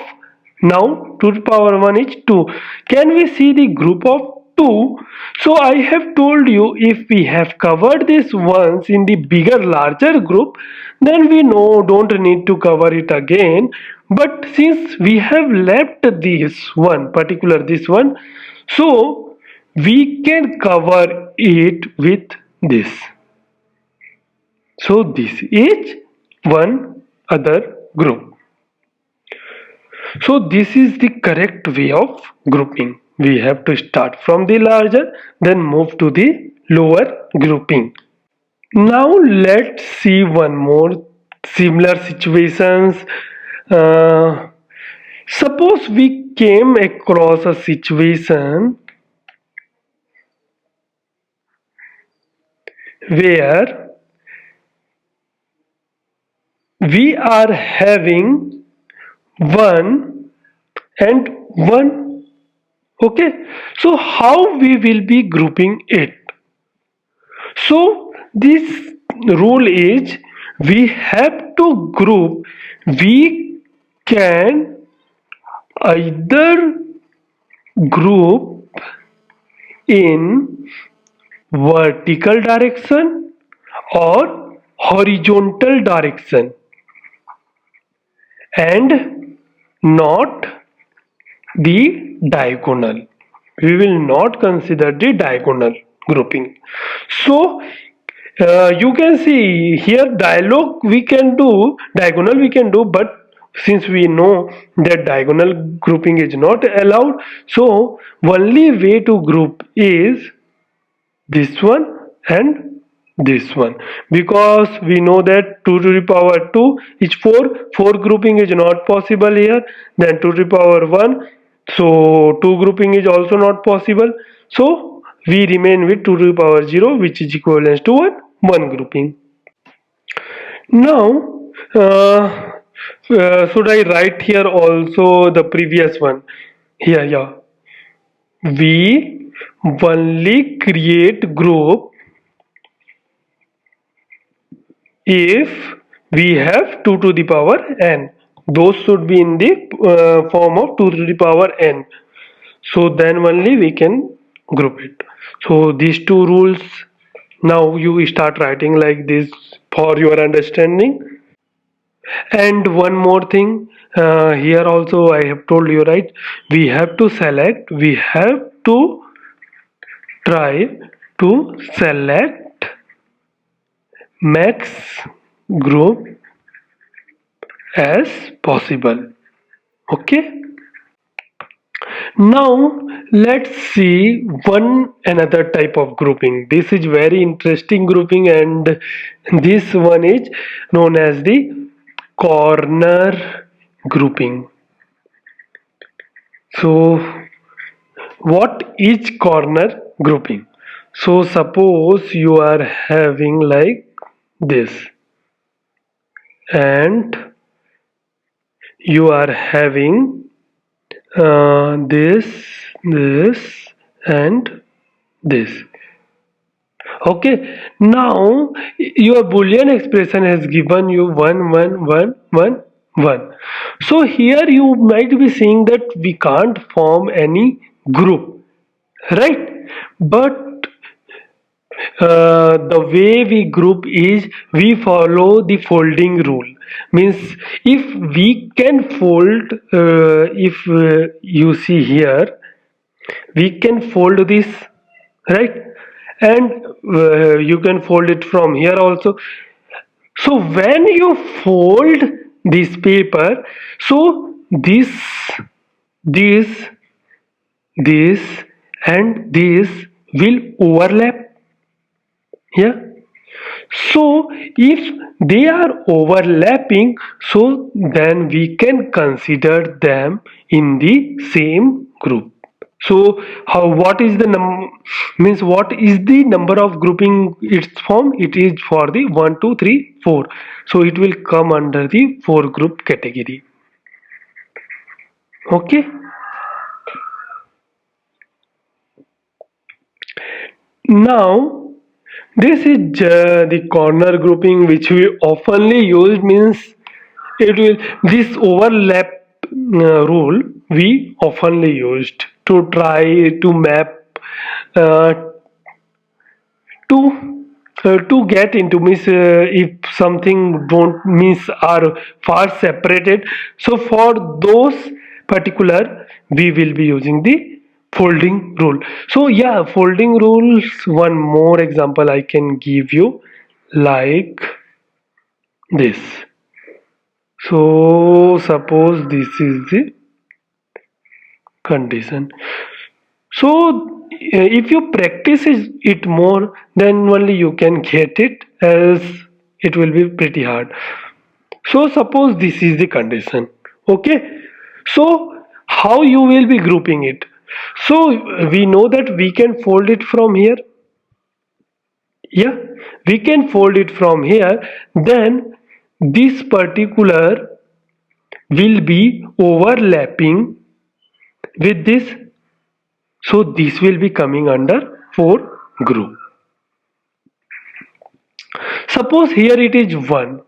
now 2 to the power 1 is 2. Can we see the group of 2? So I have told you, if we have covered this once in the bigger larger group, then we don't need to cover it again. But since we have left this one, particular this one, so we can cover it with this. So this is one other group. So this is the correct way of grouping. We have to start from the larger, then move to the lower grouping. Now let's see one more similar situations. Suppose we came across a situation where we are having 1 and 1. Okay, so how we will be grouping it? So this rule is, we have to group, we can either group in vertical direction or horizontal direction, and not the diagonal. We will not consider the diagonal grouping. So you can see here, dialogue we can do, diagonal we can do, but since we know that diagonal grouping is not allowed, so only way to group is this one and this one, because we know that 2 to the power 2 is 4 grouping is not possible here. Then 2 to the power 1, so 2 grouping is also not possible, so we remain with 2 to the power 0, which is equivalent to 1 grouping. Now should I write here also the previous one here? Yeah, we only create group if we have 2 to the power n. Those should be in the form of 2 to the power n. So then only we can group it. So these two rules, now you start writing like this for your understanding. And one more thing, here also I have told you, right, we have to try to select max group as possible. Okay, now let's see one another type of grouping. This is very interesting grouping, and this one is known as the corner grouping. So what is corner grouping? So suppose you are having like this, and you are having this, and this. Okay, now your Boolean expression has given you 1 1 1 1 1. So here you might be saying that we can't form any group, right? But the way we group is, we follow the folding rule. Means if we can fold, if you see here, we can fold this, right? And you can fold it from here also. So when you fold this paper, so this and this will overlap. Yeah, so if they are overlapping, so then we can consider them in the same group. So what is the what is the number of grouping its form? It is for the 1 2 3 4, so it will come under the 4 group category. Okay, Now this is the corner grouping which we oftenly use, means it will this overlap rule we oftenly used to try to map uh, to get into, means if something don't means are far separated, so for those particular we will be using the folding rule. So yeah, folding rules, one more example I can give you, like this. So suppose this is the condition. So if you practice it more, then only you can get it, as it will be pretty hard. So suppose this is the condition. Okay. So how you will be grouping it? So we know that we can fold it from here. Yeah, we can fold it from here. Then this particular will be overlapping with this. So this will be coming under for group. Suppose here it is 1,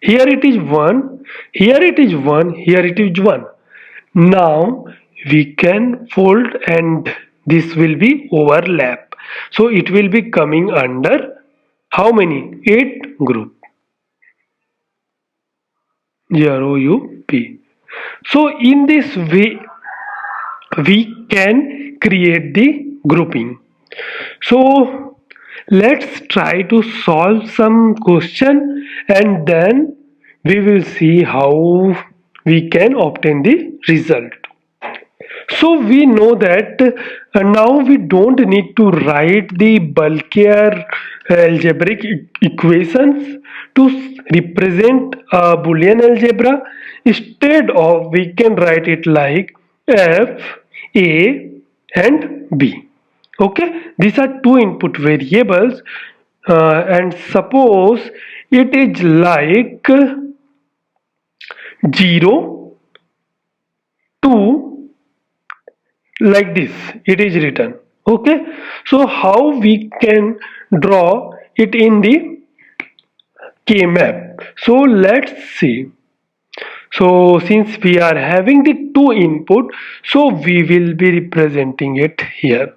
here it is 1, here it is 1, here it is 1. Now we can fold and this will be overlap. So it will be coming under how many? 8 group. 0 U P. So in this way we can create the grouping. So let's try to solve some question and then we will see how we can obtain the result. So we know that now we don't need to write the bulkier algebraic equations to represent a Boolean algebra. Instead of, we can write it like f, a and b. Okay, these are two input variables, and suppose it is like 0, 2, like this it is written. Okay, so how we can draw it in the K map? So let's see. So since we are having the two input, so we will be representing it here.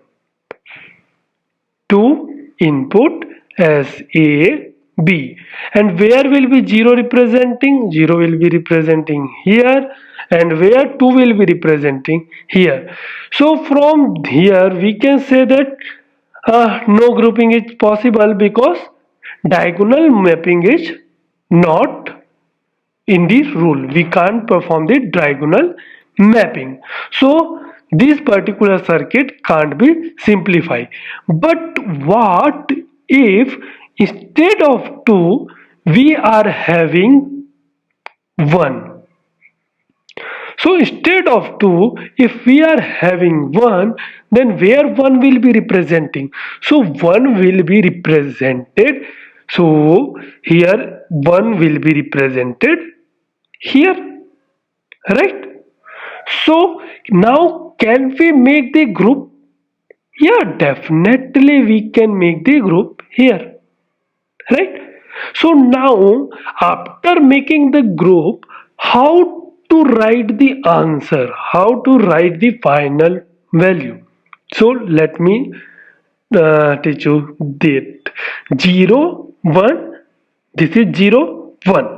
Two input as A, B, and where will be 0 representing? 0 will be representing here, and where 2 will be representing here. So from here we can say that no grouping is possible because diagonal mapping is not in the rule. We can't perform the diagonal mapping. So this particular circuit can't be simplified. But what if instead of 2 we are having 1? So instead of 2, if we are having 1, then where 1 will be representing? So 1 will be represented. So here 1 will be represented here, right? So now can we make the group? Yeah, definitely we can make the group here, right? So now after making the group, how to write the answer, how to write the final value? So let me teach you that 0 1, this is 0 1.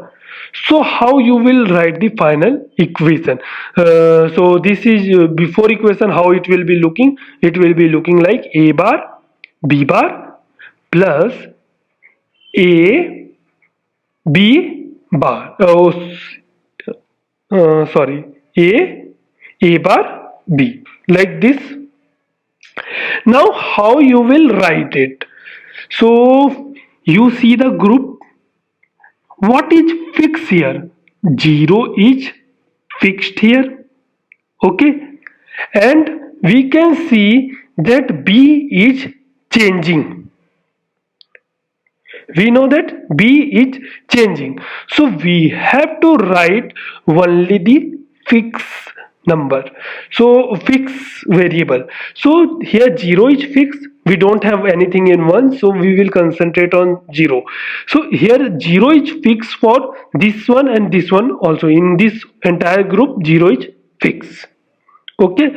So how you will write the final equation? So this is before equation, how it will be looking? It will be looking like a bar b bar plus a b bar. Sorry, a bar b, like this. Now how you will write it? So you see the group. What is fixed here? 0 is fixed here. Okay, and we can see that b is changing. We know that b is changing, so we have to write only the fixed number. So fixed variable. So here 0 is fixed. We don't have anything in 1, so we will concentrate on 0. So here 0 is fixed for this one and this one also. In this entire group 0 is fixed. Okay,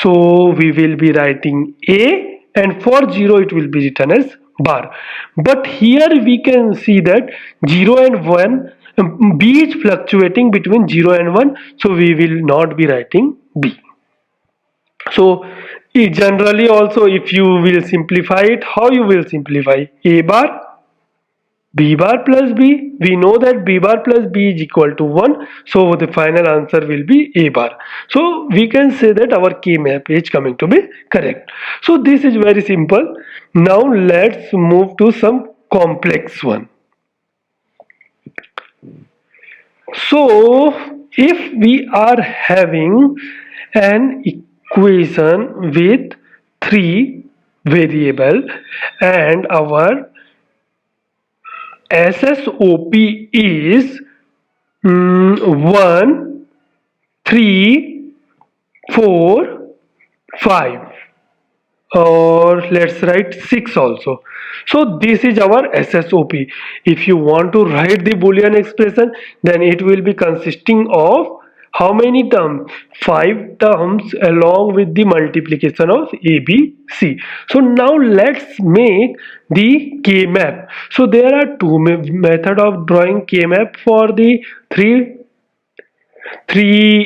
so we will be writing A, and for 0 it will be written as bar. But here we can see that 0 and 1, B is fluctuating between 0 and 1, so we will not be writing B. So generally also, if you will simplify it, how you will simplify? A bar, B bar plus B. We know that B bar plus B is equal to 1, so the final answer will be A bar. So we can say that our K map is coming to be correct. So this is very simple. Now let's move to some complex one. So if we are having an equation with 3 variable and our SSOP is 1, 3, 4, 5, or let's write 6 also. So this is our SSOP. If you want to write the Boolean expression, then it will be consisting of how many terms? 5 terms along with the multiplication of A, B, C. So now let's make the K map. So there are two methods of drawing K map for the three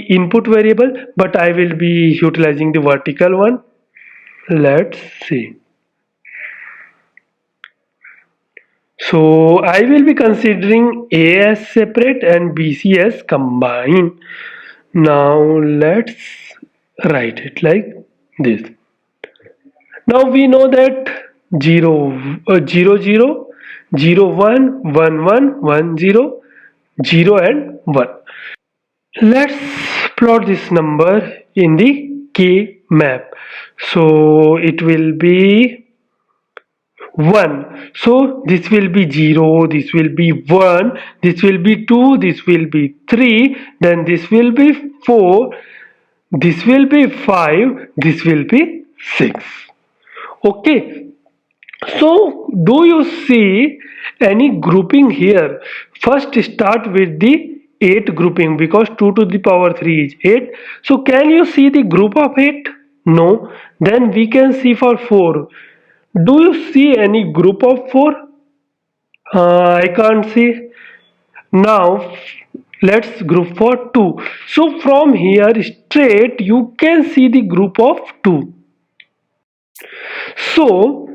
input variable, but I will be utilizing the vertical one. Let's see. So I will be considering A as separate and BC as combined. Now let's write it like this. Now we know that 0, 0, 0, 0, 1, 1, 1, 1, 0, 0 and 1. Let's plot this number in the K map. So it will be 1. So this will be 0, this will be 1, this will be 2, this will be 3, then this will be 4, this will be 5, this will be 6. Okay. So do you see any grouping here? First start with the 8 grouping, because 2 to the power 3 is 8. So can you see the group of 8? No. Then we can see for 4. Do you see any group of 4? I can't see. Now let's group for 2. So from here straight you can see the group of 2. So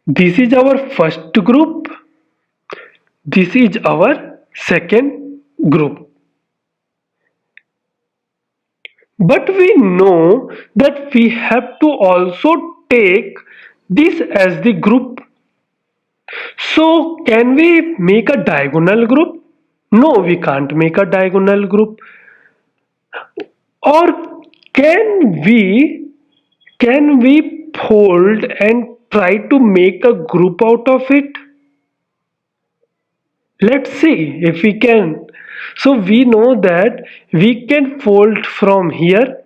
this is our first group. This is our second group. But we know that we have to also take this as the group. So can we make a diagonal group? No, we can't make a diagonal group. Or can we fold and try to make a group out of it? Let's see if we can. So we know that we can fold from here,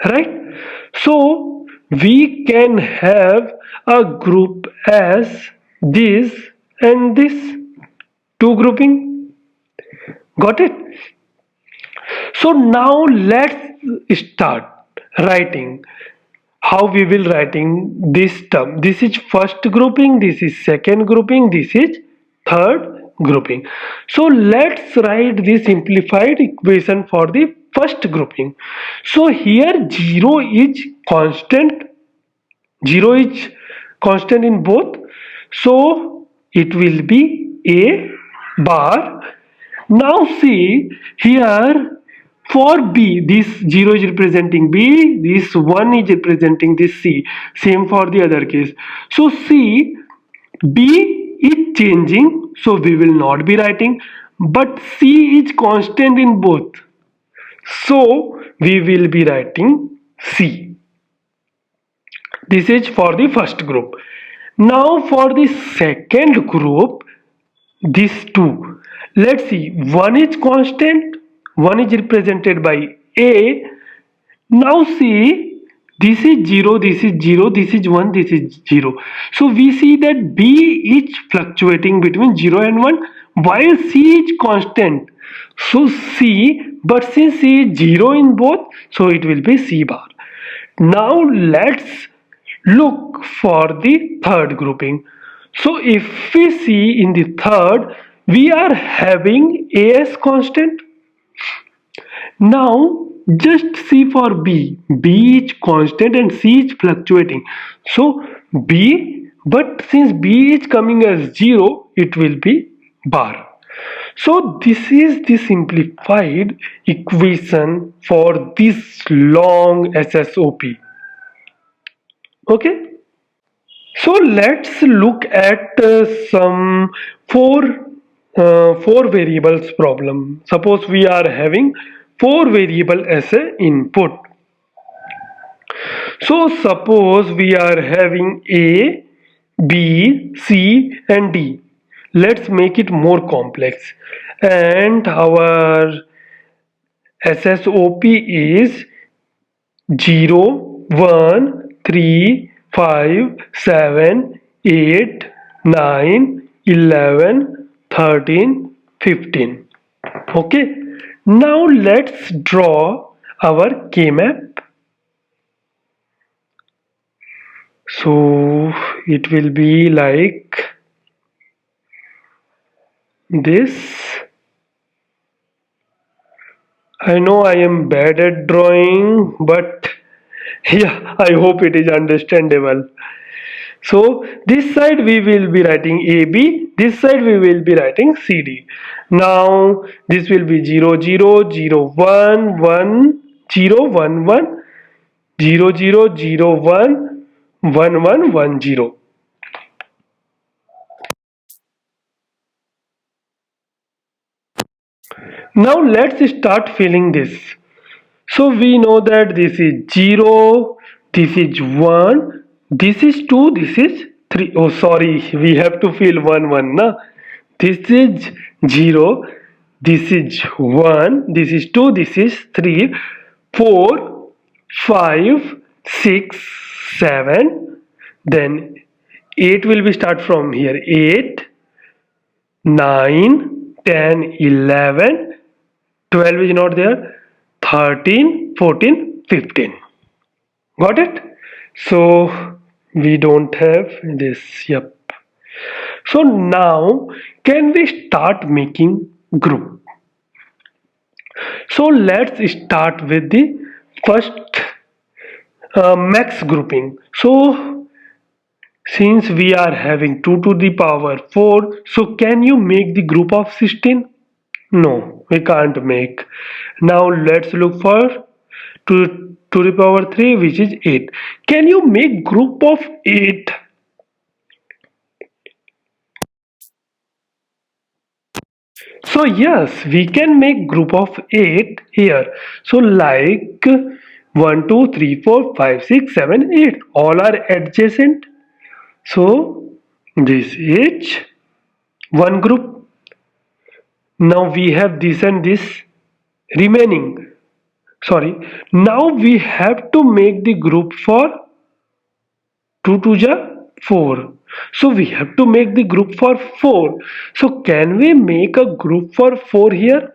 right? So we can have a group as this and this, 2 grouping. Got it? So now let's start writing. How we will writing this term? This is first grouping, this is second grouping, this is third grouping. So let's write the simplified equation for the first grouping. So here 0 is constant. 0 is constant in both. So it will be A bar. Now see here, for B, this 0 is representing B, this 1 is representing this C. Same for the other case. So C, B is changing, so we will not be writing, but C is constant in both. So we will be writing C. This is for the first group. Now for the second group, these two. Let's see, 1 is constant, 1 is represented by A. Now see, this is 0, this is 0, this is 1, this is 0. So we see that B is fluctuating between 0 and 1 while C is constant. So C, but since C is 0 in both, so it will be C bar. Now let's look for the third grouping. So if we see in the third, we are having A as constant. Now just see for B. B is constant and C is fluctuating. So B, but since B is coming as 0, it will be bar. So this is the simplified equation for this long SSOP. Okay. So let's look at some four variables problem. Suppose we are having four variable as a input. So suppose we are having A, B, C and D. Let's make it more complex. And our SSOP is 0, 1, 3, 5, 7, 8, 9, 11, 13, 15. Okay. Now let's draw our K-map. So it will be like this. I know I am bad at drawing, but yeah, I hope it is understandable. So this side we will be writing AB, this side we will be writing CD. Now this will be 0, 0, 0, 1, 1, 0, 1, 1, 0, 0, 0, 1, 1, 1, 1, 0. Now let's start filling this. So we know that this is 0, this is 1, this is 2, this is 3. Oh sorry, we have to fill 1, 1. Na? This is 0, this is 1, this is 2, this is 3, 4, 5, 6, 7. Then 8 will be start from here. 8, 9, 10, 11, 12 is not there. 13, 14, 15. Got it? So we don't have this. Yep. So now can we start making group? So let's start with the first max grouping. So since we are having 2 to the power 4, so can you make the group of 16? No, we can't make. Now let's look for 2 to the power 3, which is 8. Can you make group of 8? So yes, we can make group of 8 here. So like 1, 2, 3, 4, 5, 6, 7, 8. All are adjacent. So this is one group. Now we have this and this remaining. Sorry. Now we have to make the group for 2 to the 4. So we have to make the group for 4. So can we make a group for 4 here?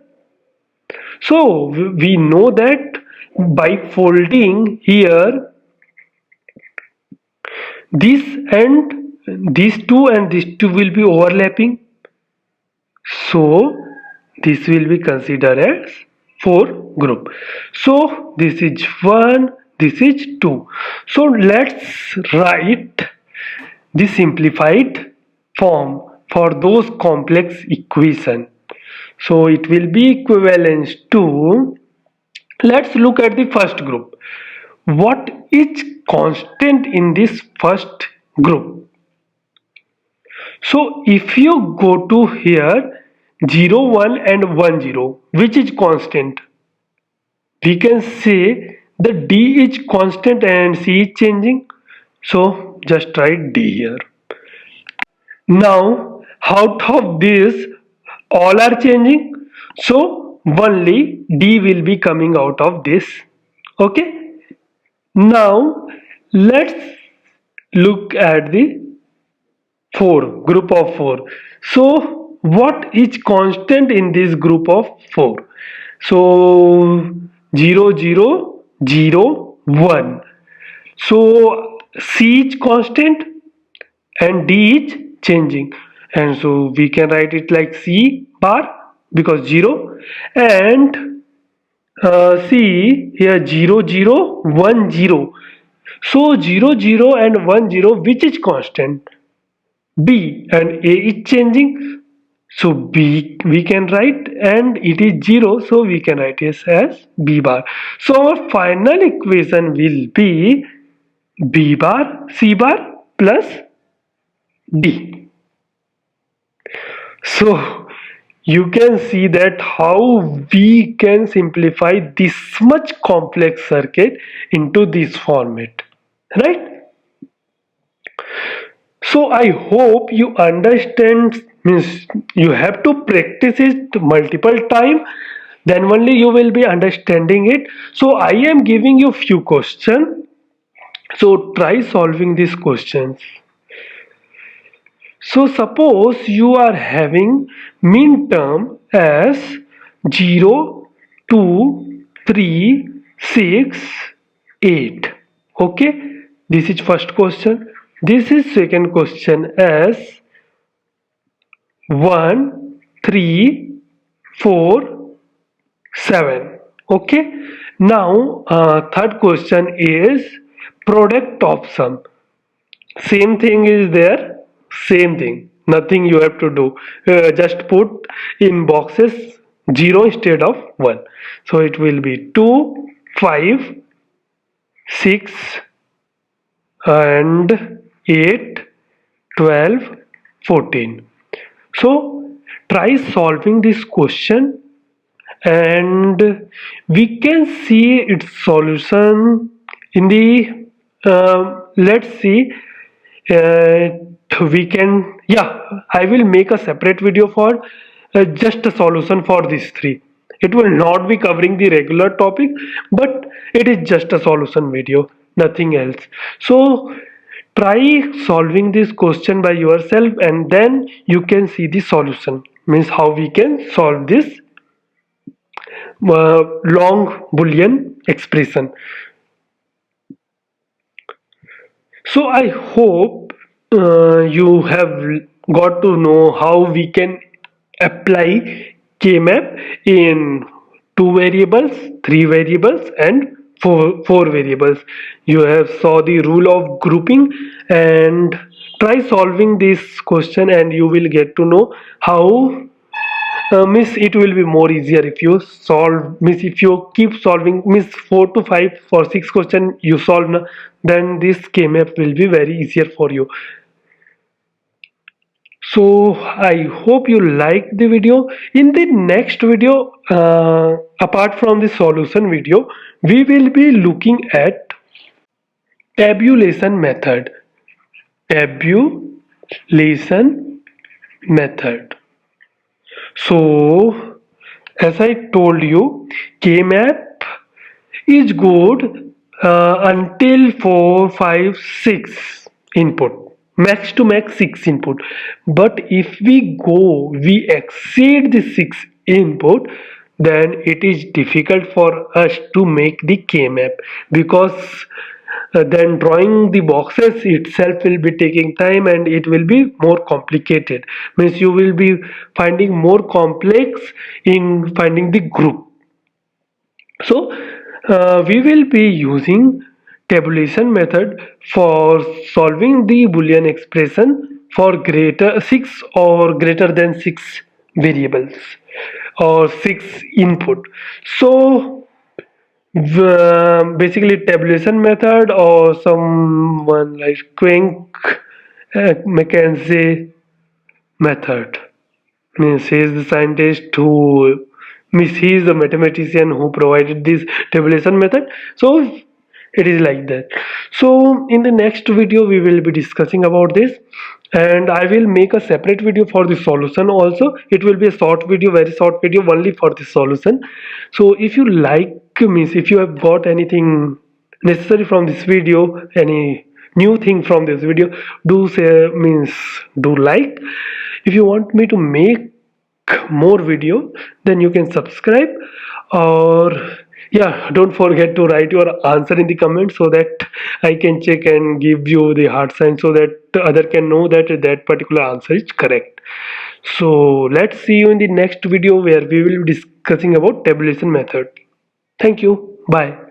So we know that by folding here this and these two and these two will be overlapping. So this will be considered as 4 group. So this is 1, this is 2. So let's write the simplified form for those complex equation. So it will be equivalent to, let's look at the first group. What is constant in this first group? So if you go to here 0, 1 and 1, 0, which is constant? We can say the D is constant and C is changing. So just write D here. Now out of this all are changing. So only D will be coming out of this. Okay. Now let's look at the 4 group of 4. So what is constant in this group of 4? So 0 0 0 1. So C is constant and D is changing, and so we can write it like C bar because 0, and C here 0 0 1 0. So 0 0 and 1 0, which is constant? B, and A is changing, so B we can write, and it is 0, so we can write it as B bar. So our final equation will be B bar C bar plus D. So you can see that how we can simplify this much complex circuit into this format, right? So I hope you understand, means you have to practice it multiple times, then only you will be understanding it. So I am giving you few questions, so try solving these questions. So suppose you are having min term as 0, 2, 3, 6, 8. Okay, this is first question. This is second question as 1, 3, 4, 7. Okay, now third question is product of sum. Same thing is there, same thing, nothing you have to do, just put in boxes 0 instead of 1. So it will be 2, 5, 6 and 8, 12, 14. So try solving this question and we can see its solution in the let's see, we can, yeah, I will make a separate video for just a solution for these three. It will not be covering the regular topic, but it is just a solution video, nothing else. So try solving this question by yourself and then you can see the solution, means how we can solve this long Boolean expression. So I hope you have got to know how we can apply K-map in 2 variables, 3 variables and 4 variables. You have saw the rule of grouping, and try solving this question and you will get to know how miss it will be more easier if you solve, miss if you keep solving, miss 4 to 5 for 6 question you solve na, then this K-map will be very easier for you. So I hope you like the video. In the next video, apart from the solution video, we will be looking at tabulation method. Tabulation method. So as I told you, K-map is good until 4, 5, 6 input. Max to max 6 input, but if we exceed the 6 input, then it is difficult for us to make the K-map, because then drawing the boxes itself will be taking time and it will be more complicated, means you will be finding more complex in finding the group. So we will be using tabulation method for solving the Boolean expression for greater 6 or greater than 6 variables or 6 input. So basically tabulation method, or someone like Quenk McKenzie method, means he is the scientist who, means he is the mathematician who provided this tabulation method. So it is like that. So in the next video we will be discussing about this, and I will make a separate video for the solution also. It will be a short video, very short video only for the solution. So if you like, means if you have got anything necessary from this video, any new thing from this video, do say, means do like. If you want me to make more video, then you can subscribe, or yeah, don't forget to write your answer in the comments so that I can check and give you the heart sign so that other can know that that particular answer is correct. So let's see you in the next video where we will be discussing about tabulation method. Thank you. Bye.